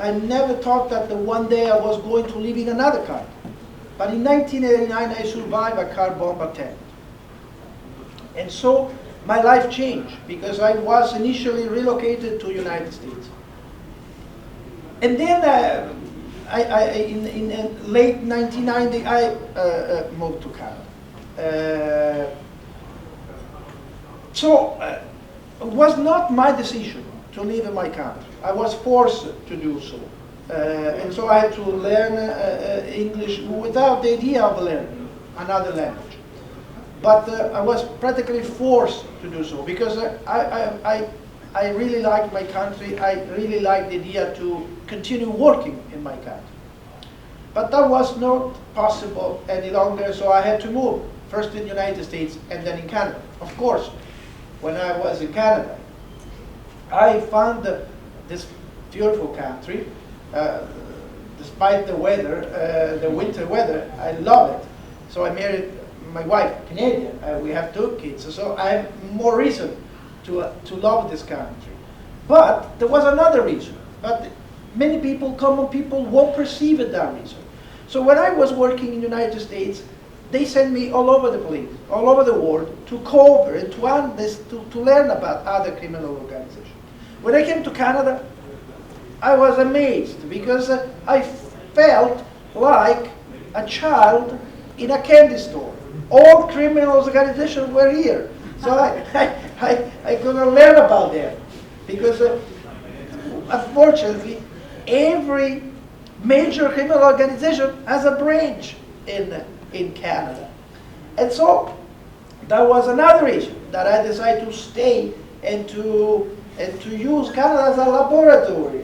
that one day I was going to live in another country. But in 1989, I survived a car bomb attempt. And so my life changed, because I was initially relocated to the United States. And then in late 1990, I moved to Canada. So it was not my decision to live in my country. I was forced to do so. And so I had to learn English without the idea of learning another language. But I was practically forced to do so because I really liked my country. I really liked the idea to continue working in my country. But that was not possible any longer, so I had to move, first in the United States and then in Canada. Of course, when I was in Canada, I found this beautiful country. Despite the weather, the winter weather, I love it. So I married my wife, Canadian. We have 2 kids, so I have more reason to love this country. But there was another reason. But many people, common people, won't perceive it that reason. So when I was working in the United States, they sent me all over the place, all over the world, to cover and to learn about other criminal organizations. When I came to Canada, I was amazed because I felt like a child in a candy store. All criminal organizations were here. So I could learn about them because unfortunately every major criminal organization has a branch in Canada. And so that was another reason that I decided to stay and to use Canada as a laboratory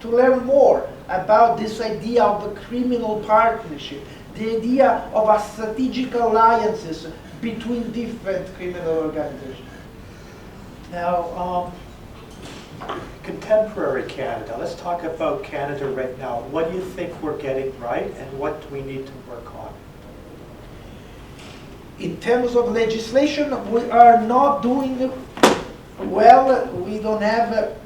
to learn more about this idea of the criminal partnership, the idea of a strategic alliances between different criminal organizations. Now, contemporary Canada. Let's talk about Canada right now. What do you think we're getting right, and what do we need to work on? In terms of legislation, we are not doing well. We don't have,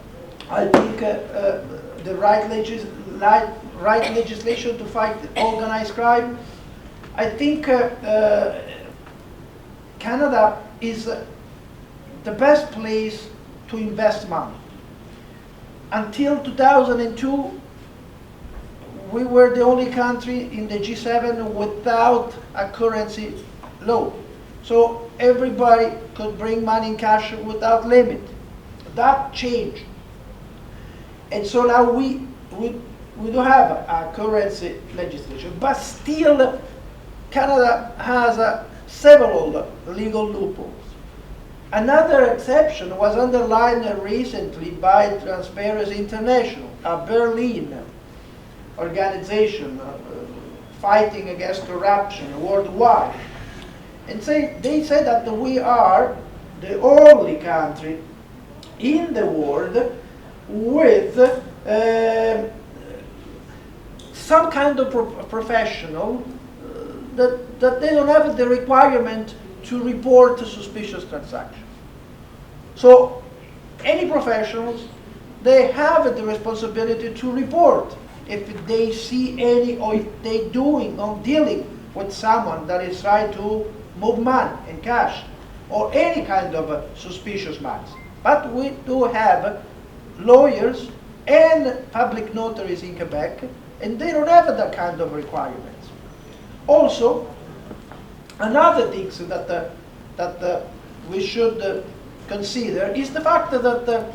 I think, the right legislation to fight organized crime. I think Canada is the best place to invest money. Until 2002, we were the only country in the G7 without a currency law. So everybody could bring money in cash without limit. That changed. And so now we don't have a currency legislation, but still Canada has several legal loopholes. Another exception was underlined recently by Transparency International, a Berlin organization fighting against corruption worldwide. And they said that we are the only country in the world with some kind of professional that they don't have the requirement to report a suspicious transaction. So any professionals, they have the responsibility to report if they see any, or if they dealing with someone that is trying to move money in cash or any kind of suspicious matters. But we do have lawyers and public notaries in Quebec, and they don't have that kind of requirements. Also, another thing that we should consider is the fact that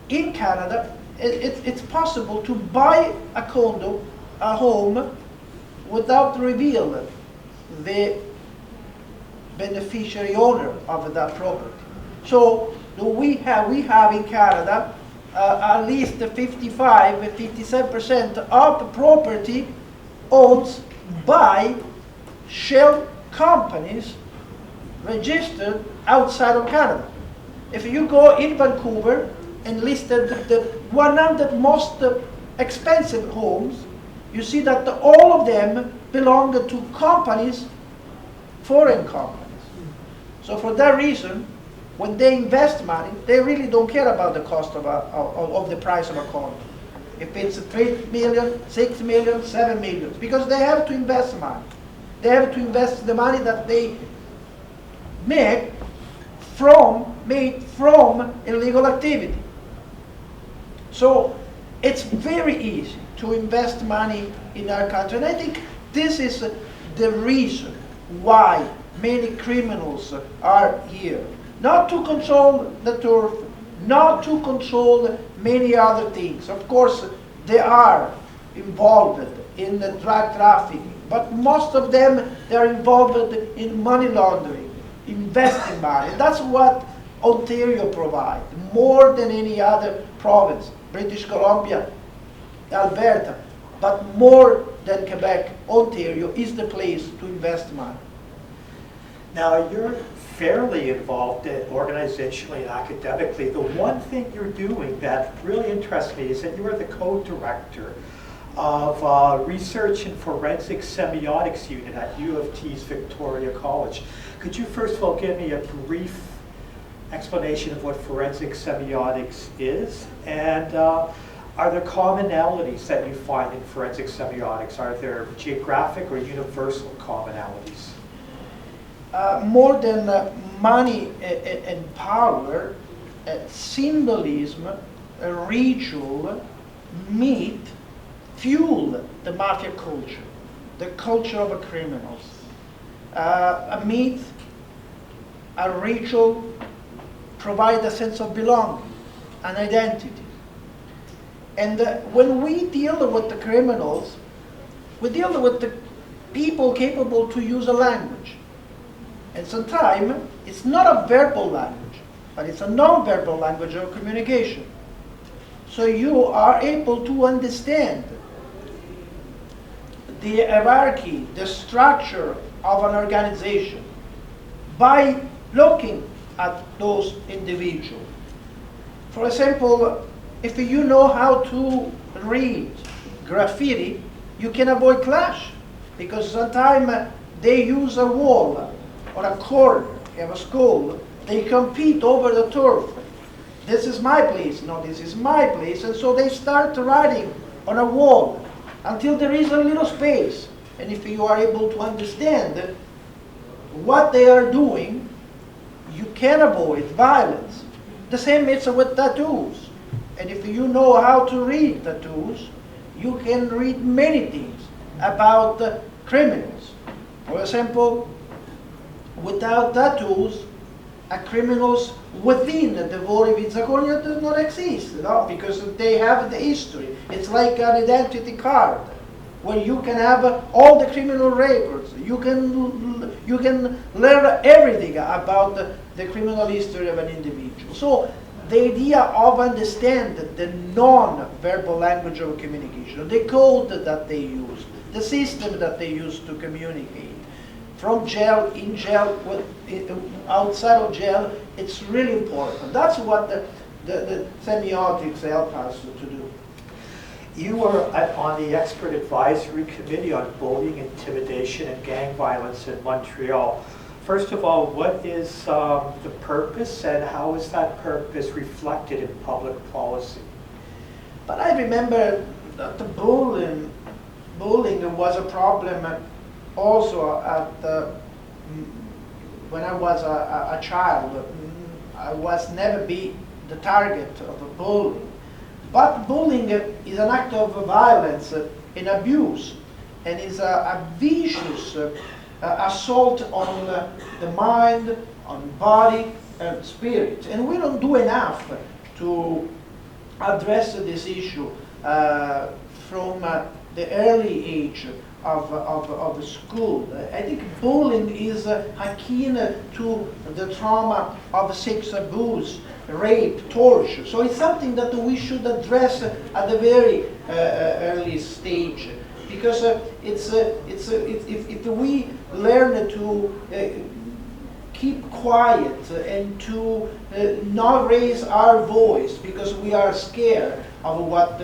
in Canada, it's possible to buy a condo, a home, without revealing the beneficiary owner of that property. So we have in Canada at least 57% of the property owned by shell companies registered outside of Canada. If you go in Vancouver and listed the 100 most expensive homes, you see that all of them belong to companies, foreign companies. So for that reason, when they invest money, they really don't care about the cost of the price of a condo. If it's 3 million, 6 million, 7 million, because they have to invest money. They have to invest the money that they made from illegal activity. So it's very easy to invest money in our country. And I think this is the reason why many criminals are here. Not to control the turf, not to control many other things. Of course, they are involved in the drug trafficking, but most of them, they are involved in money laundering, investing money. That's what Ontario provides, more than any other province, British Columbia, Alberta, but more than Quebec, Ontario is the place to invest money. Now, you're fairly involved organizationally and academically. The one thing you're doing that really interests me is that you are the co-director of Research and Forensic Semiotics Unit at U of T's Victoria College. Could you first of all give me a brief explanation of what forensic semiotics is? And are there commonalities that you find in forensic semiotics? Are there geographic or universal commonalities? More than money and power, symbolism, ritual, myth, fuel the mafia culture, the culture of criminals. A myth, a ritual provide a sense of belonging, an identity. And when we deal with the criminals, we deal with the people capable to use a language. And sometimes it's not a verbal language, but it's a non-verbal language of communication. So you are able to understand the hierarchy, the structure of an organization by looking at those individuals. For example, if you know how to read graffiti, you can avoid clash, because sometimes they use a wall or a corner of a school. They compete over the turf. This is my place, no, this is my place, and so they start writing on a wall until there is a little space. And if you are able to understand what they are doing, you can avoid violence. The same is with tattoos. And if you know how to read tattoos, you can read many things about criminals. For example, without tattoos, a criminals within the Dvori Zakonia does not exist, no? Because they have the history. It's like an identity card where you can have all the criminal records. You can learn everything about the criminal history of an individual. So the idea of understanding the non-verbal language of communication, the code that they use, the system that they use to communicate, from jail, in jail, outside of jail, it's really important. That's what the semiotics help us to do. You were on the expert advisory committee on bullying, intimidation, and gang violence in Montreal. First of all, what is the purpose, and how is that purpose reflected in public policy? But I remember that the bullying was a problem also when I was a child. I was never be the target of a bullying. But bullying is an act of violence and abuse, and is a vicious assault on the mind, on body, and spirit. And we don't do enough to address this issue from the early age of school. I think bullying is akin to the trauma of sex abuse, rape, torture. So it's something that we should address at the very early stage, because if we learn to keep quiet and to not raise our voice because we are scared of what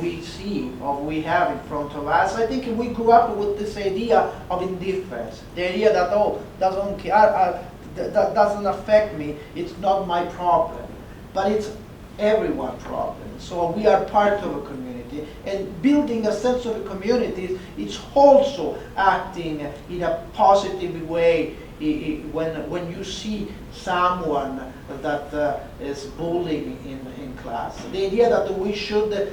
we see or we have in front of us, I think we grew up with this idea of indifference, the idea that, oh, doesn't care, that doesn't affect me, it's not my problem. But it's everyone's problem. So we are part of a community, and building a sense of a community is also acting in a positive way when you see someone that is bullying in class. The idea that we should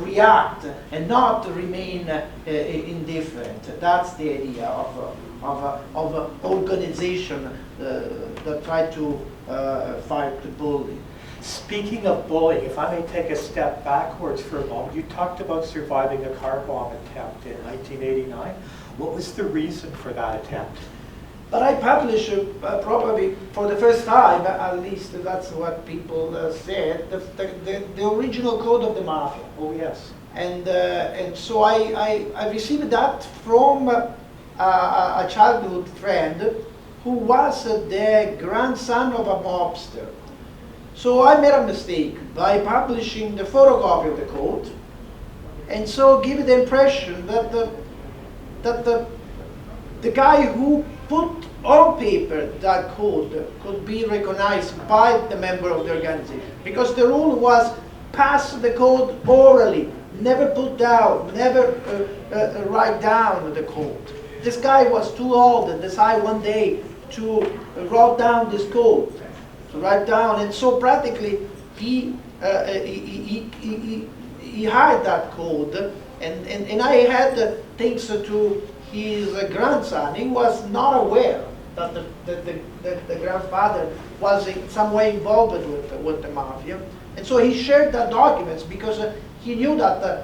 react and not remain indifferent, that's the idea of organization that try to fight the bullying. Speaking of bullying, if I may take a step backwards for a moment, you talked about surviving a car bomb attempt in 1989. What was the reason for that attempt? But I published, probably for the first time, at least that's what people said, the original code of the mafia. Oh yes. And so I received that from a childhood friend who was the grandson of a mobster. So I made a mistake by publishing the photocopy of the code, and so give the impression that the guy who put on paper that code could be recognized by the member of the organization, because the rule was pass the code orally, never put down, never write down the code. This guy was too old and decided one day to write down this code, to write down, and so practically he hid that code, and I had thanks to his grandson. He was not aware that the grandfather was in some way involved with the mafia, and so he shared the documents because he knew that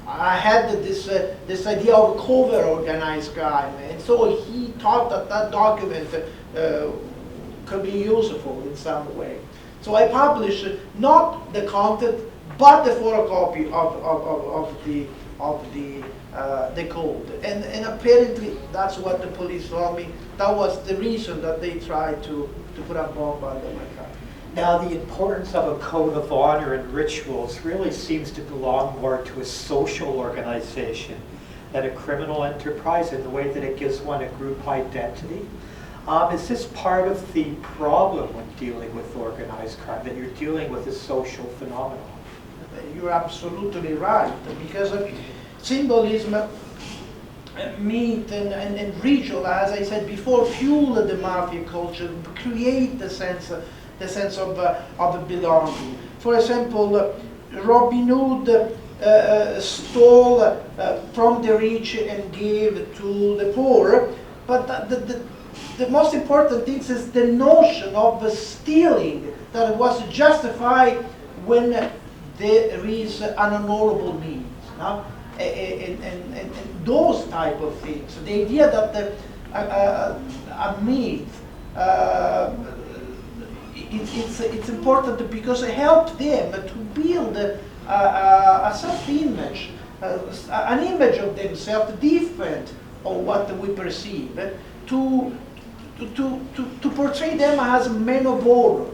I had this idea of covert organized crime, and so he thought that document could be useful in some way. So I published not the content, but the photocopy of the code, and apparently that's what the police told me. That was the reason that they tried to put a bomb under my car. Now, the importance of a code of honor and rituals really seems to belong more to a social organization than a criminal enterprise in the way that it gives one a group identity. Is this part of the problem when dealing with organized crime, that you're dealing with a social phenomenon? You're absolutely right, because symbolism, myth, and ritual, as I said before, fuel the mafia culture, create the sense of belonging. For example, Robin Hood stole from the rich and gave to the poor, but the most important thing is the notion of stealing that was justified when there is an honorable means. No? And those type of things. The idea that a myth, it's important because it helps them to build a self-image, an image of themselves different of what we perceive, to portray them as men of honor.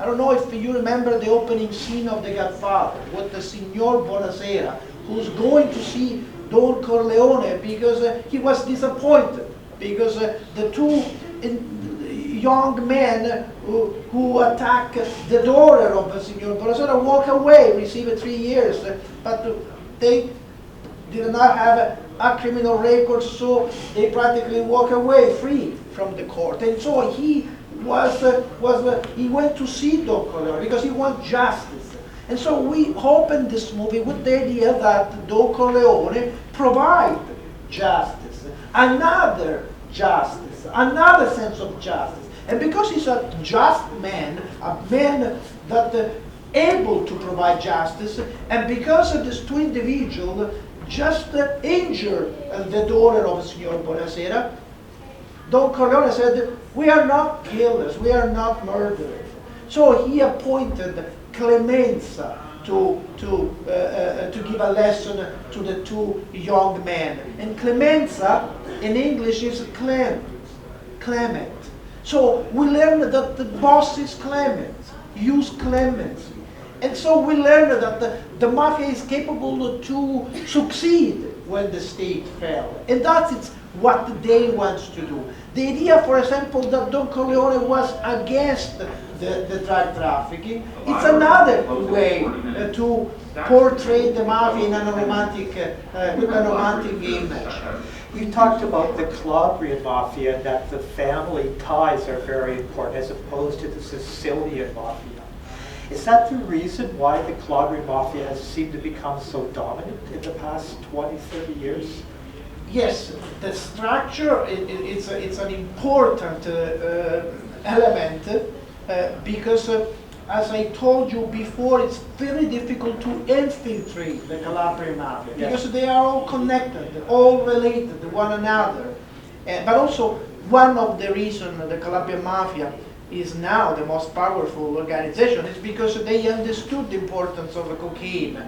I don't know if you remember the opening scene of The Godfather with the Signor Bonasera, who's going to see Don Corleone because he was disappointed because the two young men who attack the daughter of Signor Bonasera walk away, receive 3 years, but they did not have a criminal record, so they practically walk away free from the court. And so he went to see Don Corleone because he wants justice. And so we opened this movie with the idea that Don Corleone provide justice, another sense of justice. And because he's a just man, a man that able to provide justice, and because of these two individuals just injured the daughter of Signor Bonasera, Don Corleone said, "We are not killers, we are not murderers." So he appointed Clemenza to give a lesson to the two young men. And Clemenza in English is clement. So we learned that the boss is clement, use clemency. And so we learned that the mafia is capable to succeed when the state fell. And that's what they want to do. The idea, for example, that Don Corleone was against the drug trafficking, it's another way to portray the mafia in a romantic image. You talked about the Calabrian mafia, that the family ties are very important as opposed to the Sicilian mafia. Is that the reason why the Global Mafia has seemed to become so dominant in the past 20, 30 years? Yes, the structure it's an important element because, as I told you before, it's very difficult to infiltrate the Calabrian Mafia because they are all connected, all related to one another. But also, one of the reasons the Calabrian Mafia is now the most powerful organization is because they understood the importance of the cocaine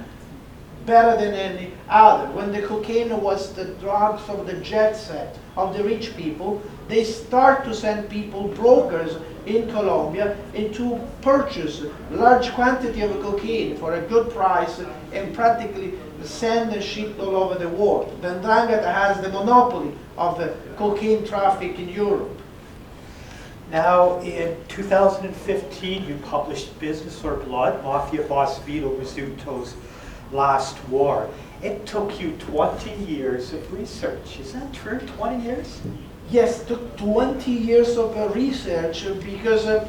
better than any other. When the cocaine was the drugs of the jet set, of the rich people, they start to send people, brokers in Colombia, and to purchase large quantity of cocaine for a good price and practically send and ship all over the world. The Ndrangheta has the monopoly of the cocaine traffic in Europe. Now, in 2015, you published Business or Blood, Mafia boss Vito Rizzuto's last war. It took you 20 years of research. Is that true? 20 years? Yes, it took 20 years of research because that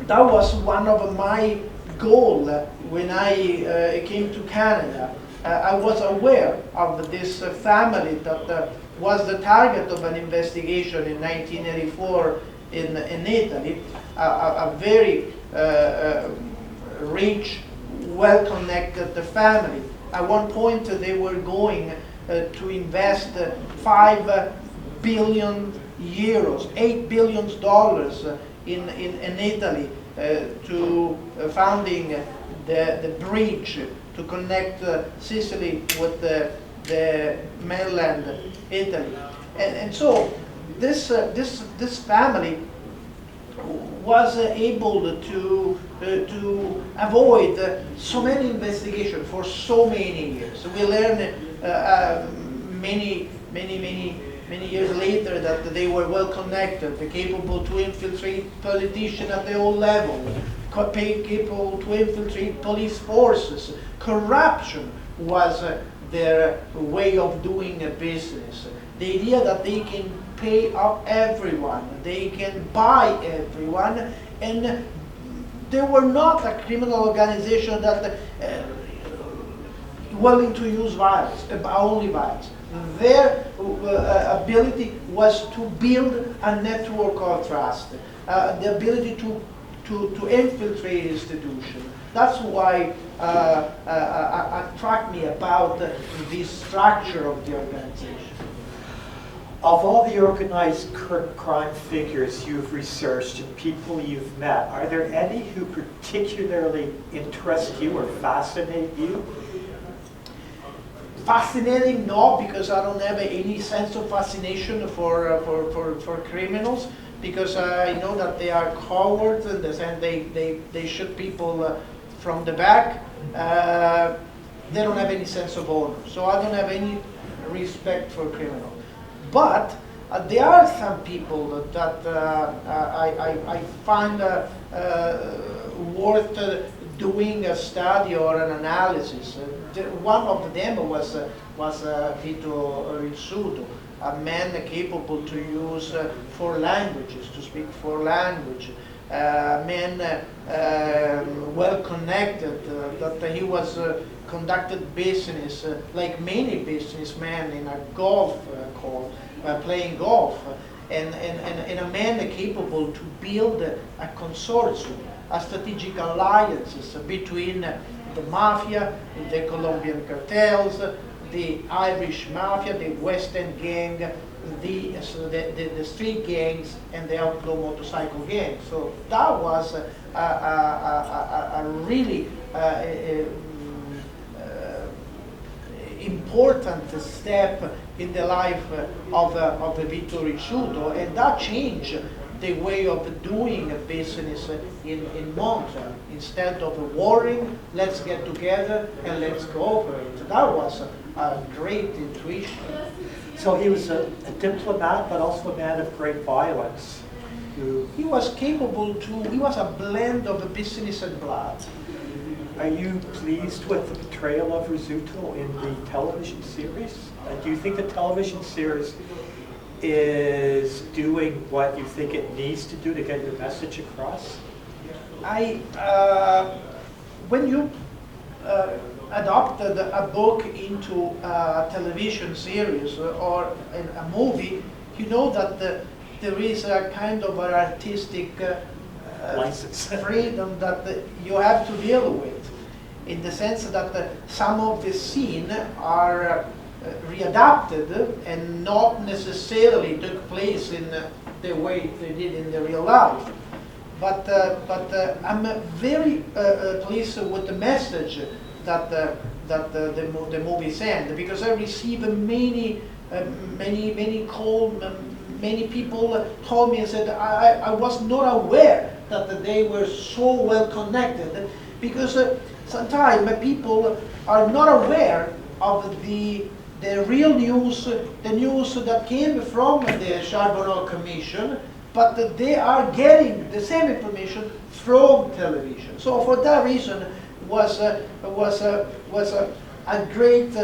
was one of my goals when I came to Canada. I was aware of this family that was the target of an investigation in 1984 in Italy, a very rich, well-connected family. At one point, they were going to invest 5 billion euros, $8 billion in Italy to founding the bridge to connect Sicily with the mainland Italy. And so this family was able to avoid so many investigations for so many years. We learned many years later that they were well connected, capable to infiltrate politicians at the whole level, capable to infiltrate police forces. Corruption was their way of doing business. The idea that they can pay up everyone, they can buy everyone, and they were not a criminal organization that willing to use violence, only violence. Their ability was to build a network of trust, the ability to infiltrate institutions. That's why attract me about this structure of the organization. Of all the organized crime figures you've researched and people you've met, are there any who particularly interest you or fascinate you? Fascinating, no, because I don't have any sense of fascination for criminals, because I know that they are cowards and they shoot people from the back. They don't have any sense of honor, so I don't have any respect for criminals. But there are some people that I find worth doing a study or an analysis. One of them was Vito Rizzuto, a man capable to use 4 languages, to speak 4 languages, a man well connected, that he was conducted business like many businessmen in a golf course, playing golf, and a man capable to build a consortium, a strategic alliances between the mafia, the Colombian cartels, the Irish mafia, the West End gang, the street gangs, and the outlaw motorcycle gang. So that was a really important step in the life of Vito Rizzuto, and that changed the way of doing business in Montreal. Instead of warring, let's get together and let's cooperate. That was a great intuition. So he was a diplomat, but also a man of great violence. He was capable to, he was a blend of business and blood. Are you pleased with the portrayal of Rizzuto in the television series? Do you think the television series is doing what you think it needs to do to get your message across? When you adopted a book into a television series or a movie, you know that there is a kind of an artistic license freedom that you have to deal with, in the sense that some of the scenes are readapted and not necessarily took place in the way they did in the real life. But I'm very pleased with the message that the movie sent, because I received many calls. Many people told me and said I was not aware that they were so well connected, because sometimes people are not aware of the real news, the news that came from the Charbonneau Commission, but they are getting the same information from television. So for that reason, was a great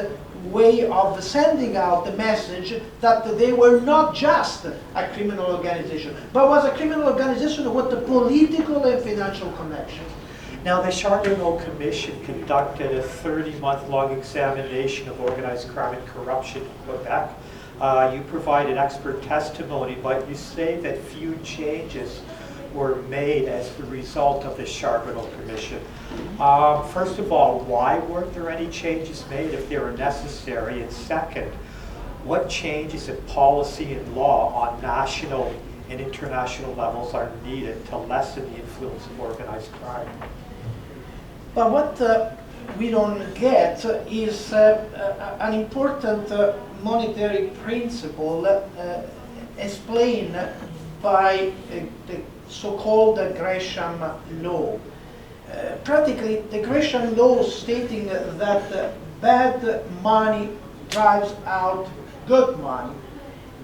way of sending out the message that they were not just a criminal organization, but was a criminal organization with the political and financial connections. Now, the Charbonneau Commission conducted a 30-month-long examination of organized crime and corruption in Quebec. You provided expert testimony, but you say that few changes were made as the result of the Charbonneau Commission. First of all, why weren't there any changes made if they were necessary? And second, what changes in policy and law on national and international levels are needed to lessen the influence of organized crime? But what we don't get is an important monetary principle explained by the so-called Gresham law. Practically, the Gresham law stating that bad money drives out good money.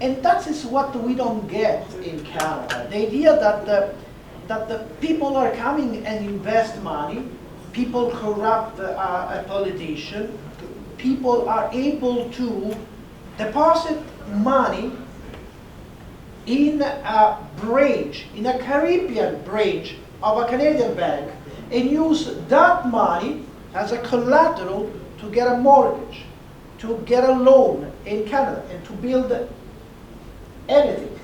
And that is what we don't get in Canada. The idea that the people are coming and invest money, people corrupt a politician, people are able to deposit money in a branch, in a Caribbean branch of a Canadian bank, and use that money as a collateral to get a mortgage, to get a loan in Canada, and to build anything,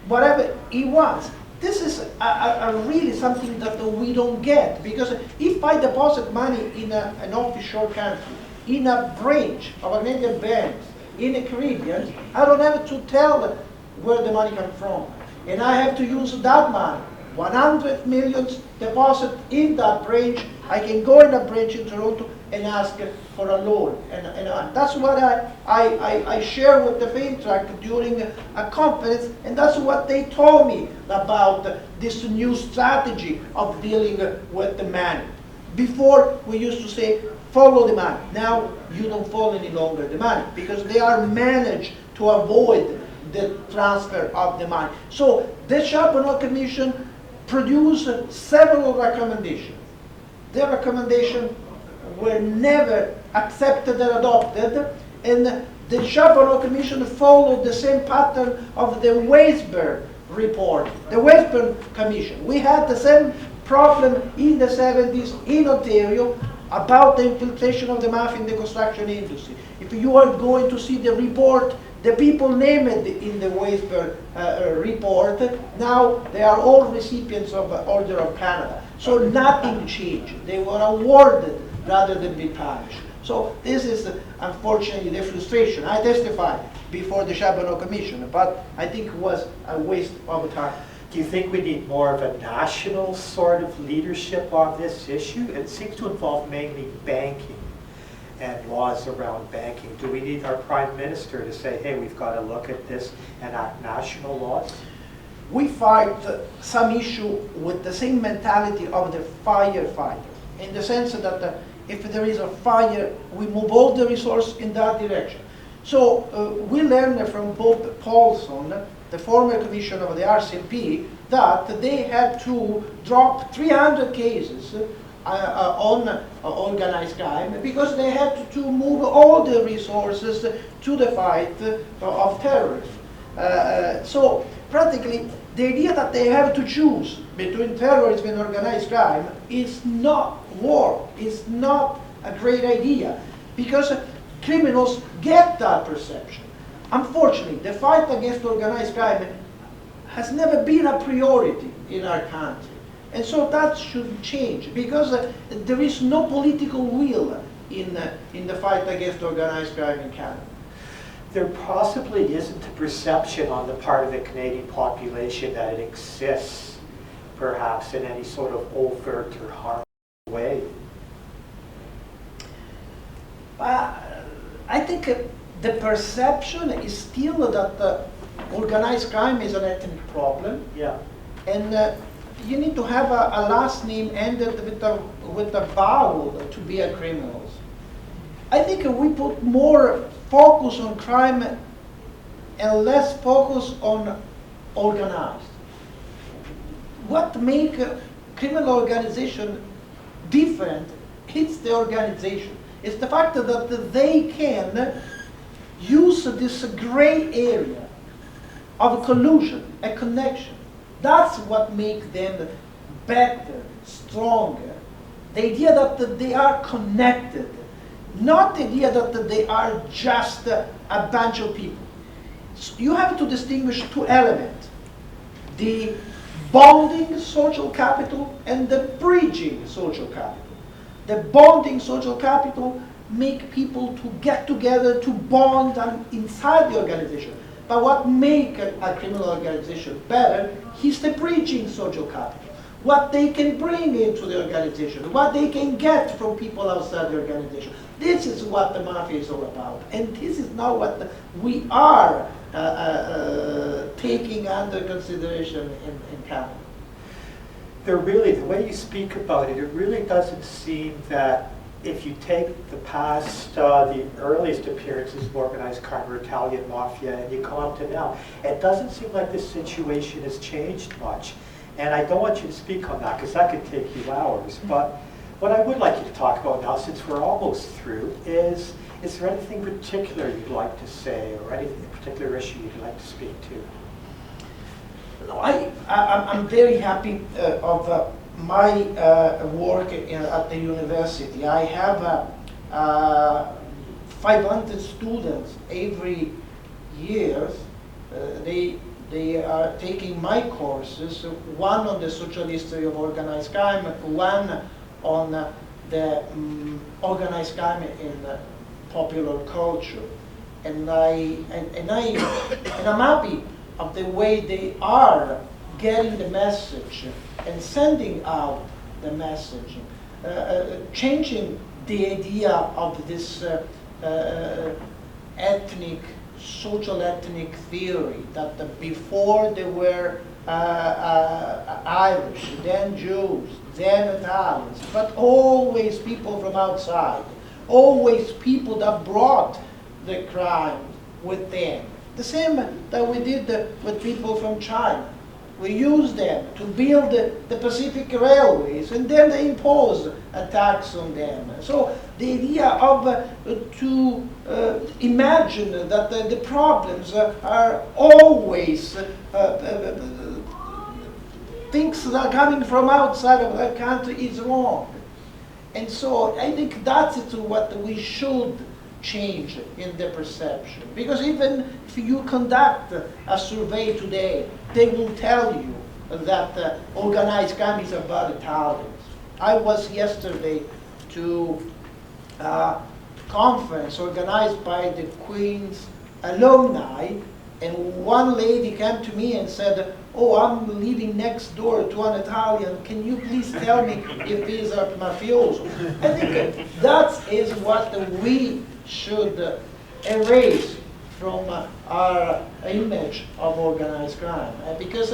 whatever he wants. This is a really something that we don't get, because if I deposit money in an offshore country, in a branch of a Canadian bank, in the Caribbean, I don't have to tell where the money comes from. And I have to use that money. 100 million deposit in that branch. I can go in a branch in Toronto and ask for a loan. And that's what I share with the Fintrack during a conference, and that's what they told me about this new strategy of dealing with the money. Before, we used to say, follow the money. Now, you don't follow any longer the money, because they are managed to avoid the transfer of the money. So, the Charbonneau Commission produced several recommendations. Their recommendations were never accepted or adopted, and the Charbonneau Commission followed the same pattern of the Weisberg report, the Weisberg Commission. We had the same problem in the 70s in Ontario about the infiltration of the mafia in the construction industry. If you are going to see the report, the people named in the Weisberg report, now they are all recipients of the Order of Canada. So nothing changed. They were awarded rather than be punished. So this is, unfortunately, the frustration. I testified before the Charbonneau Commission, but I think it was a waste of time. Do you think we need more of a national sort of leadership on this issue? It seems to involve mainly banking and laws around banking. Do we need our Prime Minister to say, hey, we've got to look at this and act national laws? We fight some issue with the same mentality of the firefighter, in the sense that if there is a fire, we move all the resources in that direction. So we learned from Bob Paulson, the former commissioner of the RCMP, that they had to drop 300 cases on organized crime, because they had to move all the resources to the fight of terrorism. So practically, the idea that they have to choose between terrorism and organized crime is not war, is not a great idea, because criminals get that perception. Unfortunately, the fight against organized crime has never been a priority in our country. And so that should change, because there is no political will in the fight against organized crime in Canada. There possibly isn't a perception on the part of the Canadian population that it exists, perhaps, in any sort of overt or harmful way. I think the perception is still that organized crime is an ethnic problem. Yeah. And you need to have a last name ended with a vowel to be a criminal. I think we put more focus on crime and less focus on organized. What makes a criminal organization different is the organization. It's the fact that they can use this gray area of collusion, a connection. That's what makes them better, stronger. The idea that they are connected, not the idea that they are just a bunch of people. So you have to distinguish two elements: the bonding social capital and the bridging social capital. The bonding social capital make people to get together, to bond inside the organization. But what makes a criminal organization better is the bridging social capital. What they can bring into the organization, what they can get from people outside the organization. This is what the mafia is all about. And this is not what we are taking under consideration in Canada. The way you speak about it, it really doesn't seem that if you take the past, the earliest appearances of organized crime or Italian mafia, and you come up to now, it doesn't seem like this situation has changed much. And I don't want you to speak on that, because that could take you hours. But what I would like you to talk about now, since we're almost through, is there anything particular you'd like to say, or any particular issue you'd like to speak to? No, I'm very happy of my work at the university. I have 500 students every year. They are taking my courses, one on the social history of organized crime, one on the organized crime in popular culture. And I'm happy of the way they are getting the message and sending out the message, changing the idea of this social ethnic theory that before they were Irish, then Jews, then Italians, but always people from outside, always people that brought the crime with them. The same that we did with people from China. We used them to build the Pacific Railways, and then they imposed a tax on them. So the idea of to imagine that the problems are always things that are coming from outside of the country is wrong. And so I think that's what we should change in the perception. Because even if you conduct a survey today, they will tell you that organized crime is about Italians. I was yesterday to a conference organized by the Queen's alumni, and one lady came to me and said, "Oh, I'm living next door to an Italian. Can you please tell me if he's a mafioso?" I think that is what we should erase from our image of organized crime, because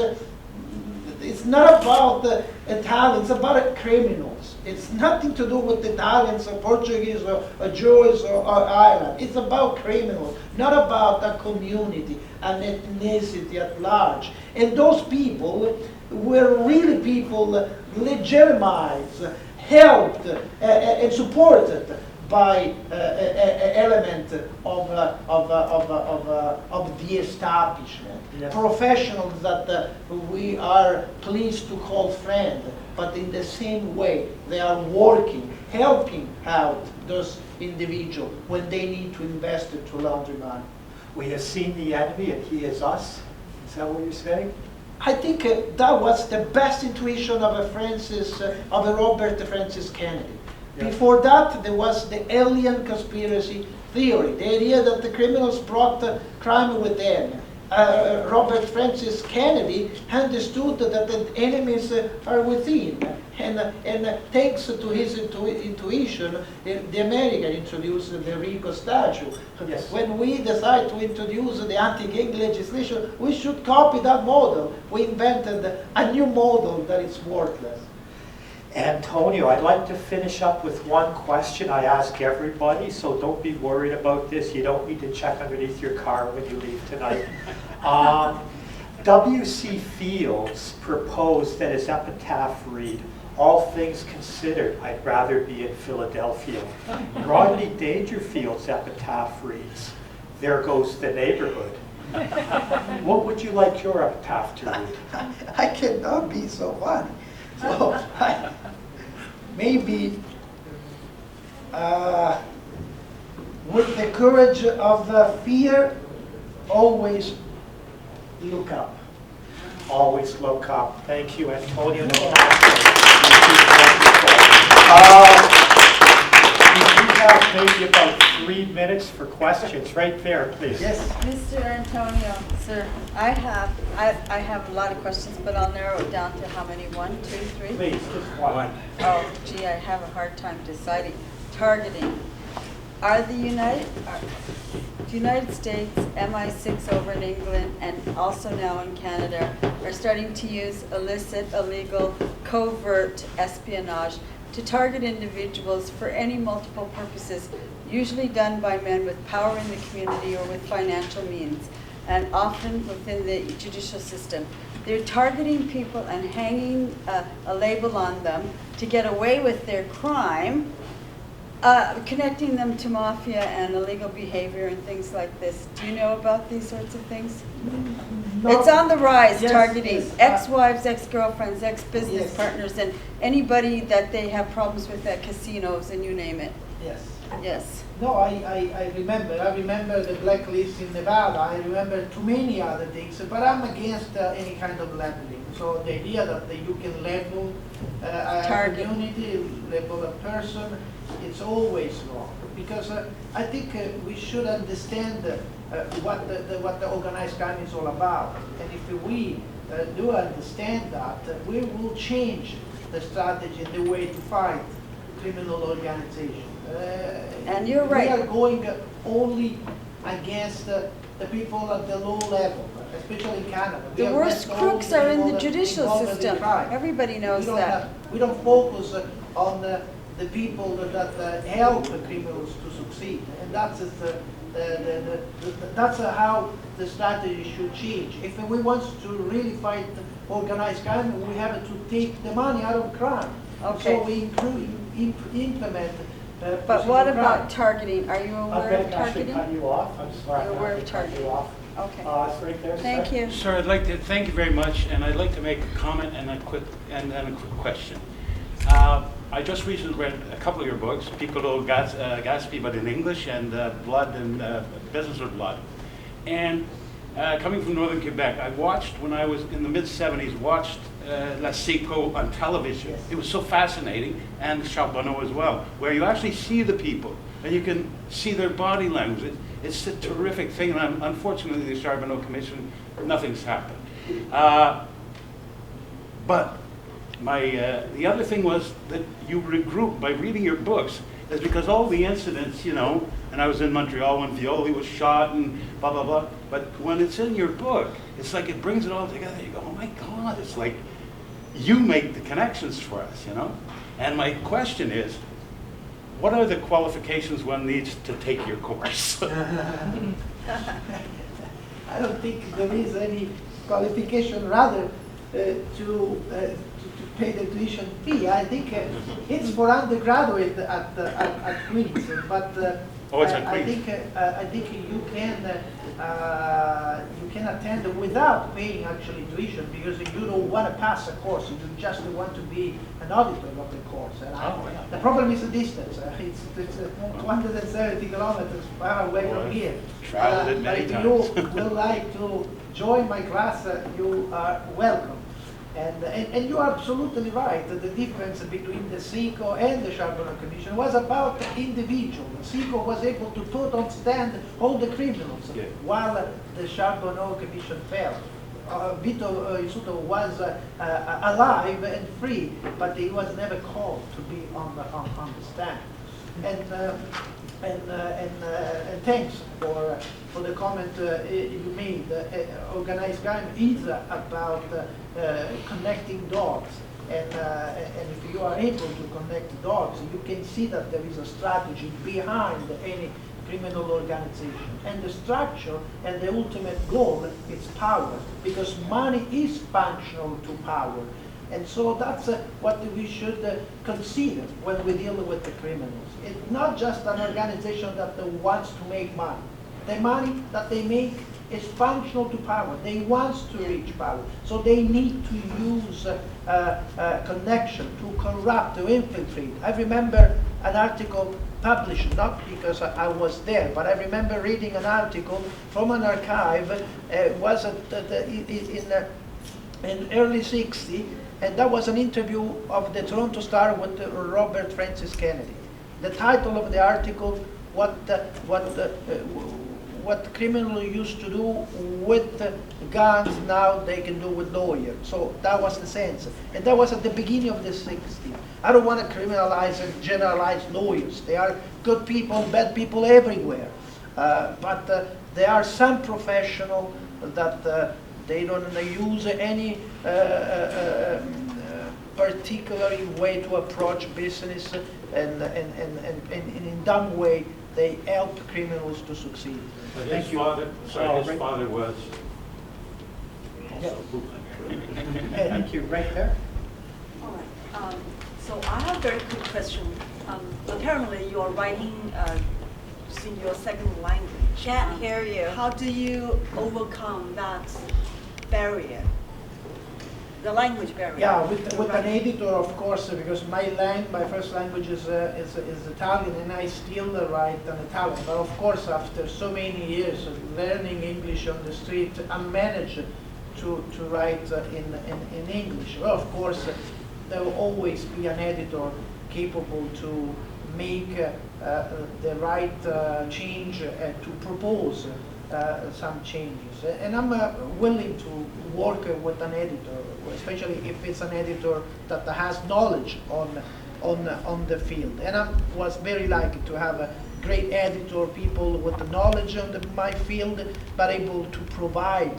it's not about the Italians, it's about criminals. It's nothing to do with Italians or Portuguese or Jews or Ireland. It's about criminals, not about a community, an ethnicity at large. And those people were really people legitimized, helped, and supported by element of the establishment. Yes. Professionals that we are pleased to call friends, but in the same way they are working, helping out those individuals when they need to invest it to launder money. We have seen the enemy and he is us. Is that what you're saying? I think that was the best intuition of a Robert Francis Kennedy. Yeah. Before that, there was the alien conspiracy theory, the idea that the criminals brought crime with them. Robert Francis Kennedy understood that the enemies are within. And thanks to his intuition, the American introduced the RICO statute. Yes. When we decide to introduce the anti-gang legislation, we should copy that model. We invented a new model that is worthless. Antonio, I'd like to finish up with one question I ask everybody, so don't be worried about this. You don't need to check underneath your car when you leave tonight. W.C. Fields proposed that his epitaph read, "All things considered, I'd rather be in Philadelphia." Rodney Dangerfield's epitaph reads, "There goes the neighborhood." What would you like your epitaph to read? I cannot be so funny. So maybe with the courage of fear, always look up. Always look up. Thank you, Antonio Nicaso. We have maybe about 3 minutes for questions. Right there, please. Yes. Mr. Antonio, sir, I have a lot of questions, but I'll narrow it down to how many? 1, 2, 3? Please, just one. Oh, gee, I have a hard time deciding. Targeting. Are the United States, MI6 over in England, and also now in Canada, are starting to use illicit, illegal, covert espionage to target individuals for any multiple purposes, usually done by men with power in the community or with financial means, and often within the judicial system. They're targeting people and hanging a label on them to get away with their crime, connecting them to mafia and illegal behavior and things like this. Do you know about these sorts of things? No. It's on the rise, Yes, targeting yes. ex-wives, ex-girlfriends, ex-business Yes. partners, and anybody that they have problems with at casinos, and you name it. Yes. Yes. No, I remember. I remember the blacklist in Nevada. I remember too many other things. But I'm against any kind of labeling. So the idea that you can label a community, label a person, it's always wrong. Because I think we should understand what the organized crime is all about. And if we do understand that, we will change the strategy and the way to fight criminal organization. And you're right. We are going only against the people at the low level, especially in Canada. The worst crooks are in the judicial system. Everybody knows that. We don't focus on the people that help the criminals to succeed, and that's how the strategy should change. If we want to really fight organized crime, we have to take the money out of crime. Okay. So we implement. But what about targeting? Are you I'm aware going of to actually targeting? cut you off. I'm sorry. You're I'm aware going of to cut targeting. you off. Okay. It's right there, Thank sir. you. Sir, I'd like to thank you very much, and I'd like to make a comment and then a quick question. I just recently read a couple of your books, Piccolo Gaspi, but in English, and Blood and Business with Blood. And coming from northern Quebec, I watched, when I was in the mid-70s, watched La Seco on television. Yes. It was so fascinating, and Charbonneau as well, where you actually see the people, and you can see their body language. It's a terrific thing, and unfortunately the Charbonneau Commission, nothing's happened. But the other thing was that you regroup by reading your books, is because all the incidents, you know, and I was in Montreal when Violi was shot and blah, blah, blah. But when it's in your book, it's like it brings it all together. You go, oh my God, it's like you make the connections for us, you know? And my question is, what are the qualifications one needs to take your course? I don't think there is any qualification, rather to pay the tuition fee. I think it's for undergraduate at Queen's, but Oh, it's at Queen's. I think you can attend without paying actually tuition because you don't want to pass a course. You just want to be an auditor of the course. And the problem is the distance. It's 270 kilometers far away from here. Traveled it many but times. if you would like to join my class, you are welcome. And you are absolutely right. The difference between the SICO and the Charbonneau Commission was about the individual. The SICO was able to put on stand all the criminals, while the Charbonneau Commission failed. Vito Rizzuto was alive and free, but he was never called to be on the stand. And thanks for the comment you made. Organized crime is about connecting dots, and if you are able to connect dots, you can see that there is a strategy behind any criminal organization. And the structure and the ultimate goal is power, because money is functional to power. And so that's what we should consider when we deal with the criminals. It's not just an organization that wants to make money. The money that they make is functional to power. They want to reach power. So they need to use connection to corrupt, to infiltrate. I remember an article published, not because I was there, but I remember reading an article from an archive. Was in early '60s, and that was an interview of the Toronto Star with Robert Francis Kennedy. The title of the article, what criminals used to do with guns, now they can do with lawyers. So that was the sense. And that was at the beginning of the '60s. I don't want to criminalize and generalize lawyers. They are good people, bad people everywhere. But there are some professionals that they don't use any particular way to approach business, and in that way they help criminals to succeed. But his father, his father was also a bootlegger. Thank you. Right there. All right. So I have a very quick question. Apparently, you are writing in your second language. Can't hear you. How do you overcome that barrier? The language barrier. Yeah, with an editor, of course, because my first language is Italian, and I still write in Italian. But of course, after so many years of learning English on the street, I managed to write in English. Well, of course, there will always be an editor capable to make the right change to propose some changes. And I'm willing to work with an editor, especially if it's an editor that has knowledge on the field. And I was very lucky to have a great editor, people with the knowledge on my field, but able to provide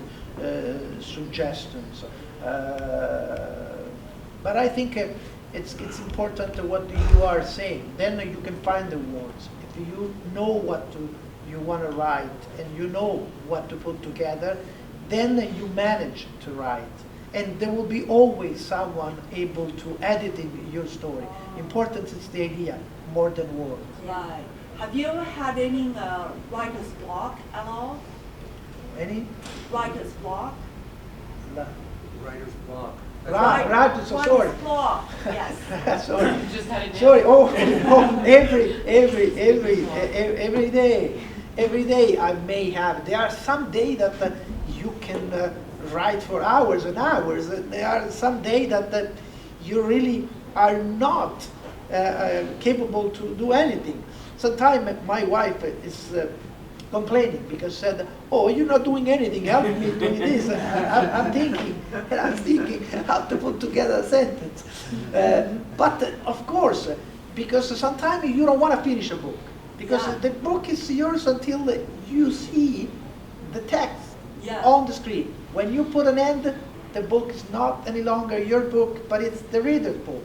suggestions. But I think it's important what you are saying. Then you can find the words. If you know what you want to write and you know what to put together, then you manage to write. And there will be always someone able to edit your story. Important is the idea more than words. Right. Have you ever had any writer's block at all? Any? Writer's block? Writer's block. Right, so sorry. Writer's block, yes. Sorry. You just had it down. Sorry. Oh, every day I may have. There are some days that you can write for hours and hours. There are some days that you really are not capable to do anything. Sometimes my wife is complaining because said, "Oh, you're not doing anything. Help me doing this." I'm thinking how to put together a sentence. But of course, because sometimes you don't want to finish a book, because the book is yours until you see the text on the screen. When you put an end, the book is not any longer your book, but it's the reader's book.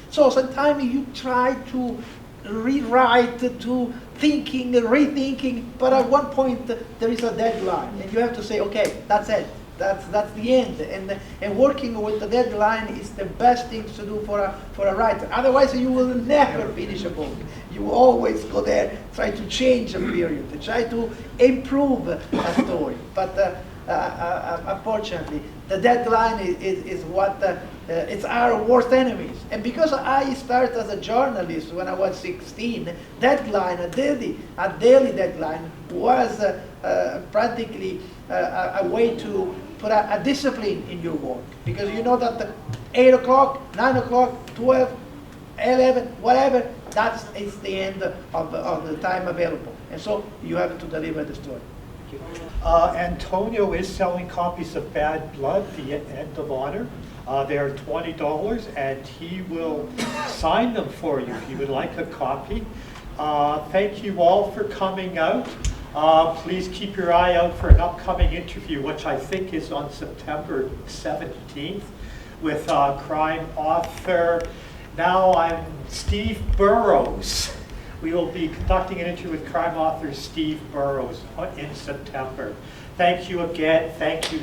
So sometimes you try to rewrite, to thinking, rethinking, but at one point there is a deadline, and you have to say, okay, that's it. That's the end. And working with the deadline is the best thing to do for a writer. Otherwise, you will never finish a book. You always go there, try to change a period, try to improve a story. But unfortunately, the deadline is what it's our worst enemies. And because I started as a journalist when I was 16, deadline, a daily deadline, was practically a way to put a discipline in your work. Because you know that the 8 o'clock, 9 o'clock, 12, 11, whatever, it's the end of the time available. And so you have to deliver the story. Antonio is selling copies of Bad Blood, The End of Honor. They're $20, and he will sign them for you if you would like a copy. Thank you all for coming out. Please keep your eye out for an upcoming interview, which I think is on September 17th, with crime author. Now I'm Steve Burrows. We will be conducting an interview with crime author Steve Burrows in September. Thank you again. Thank you.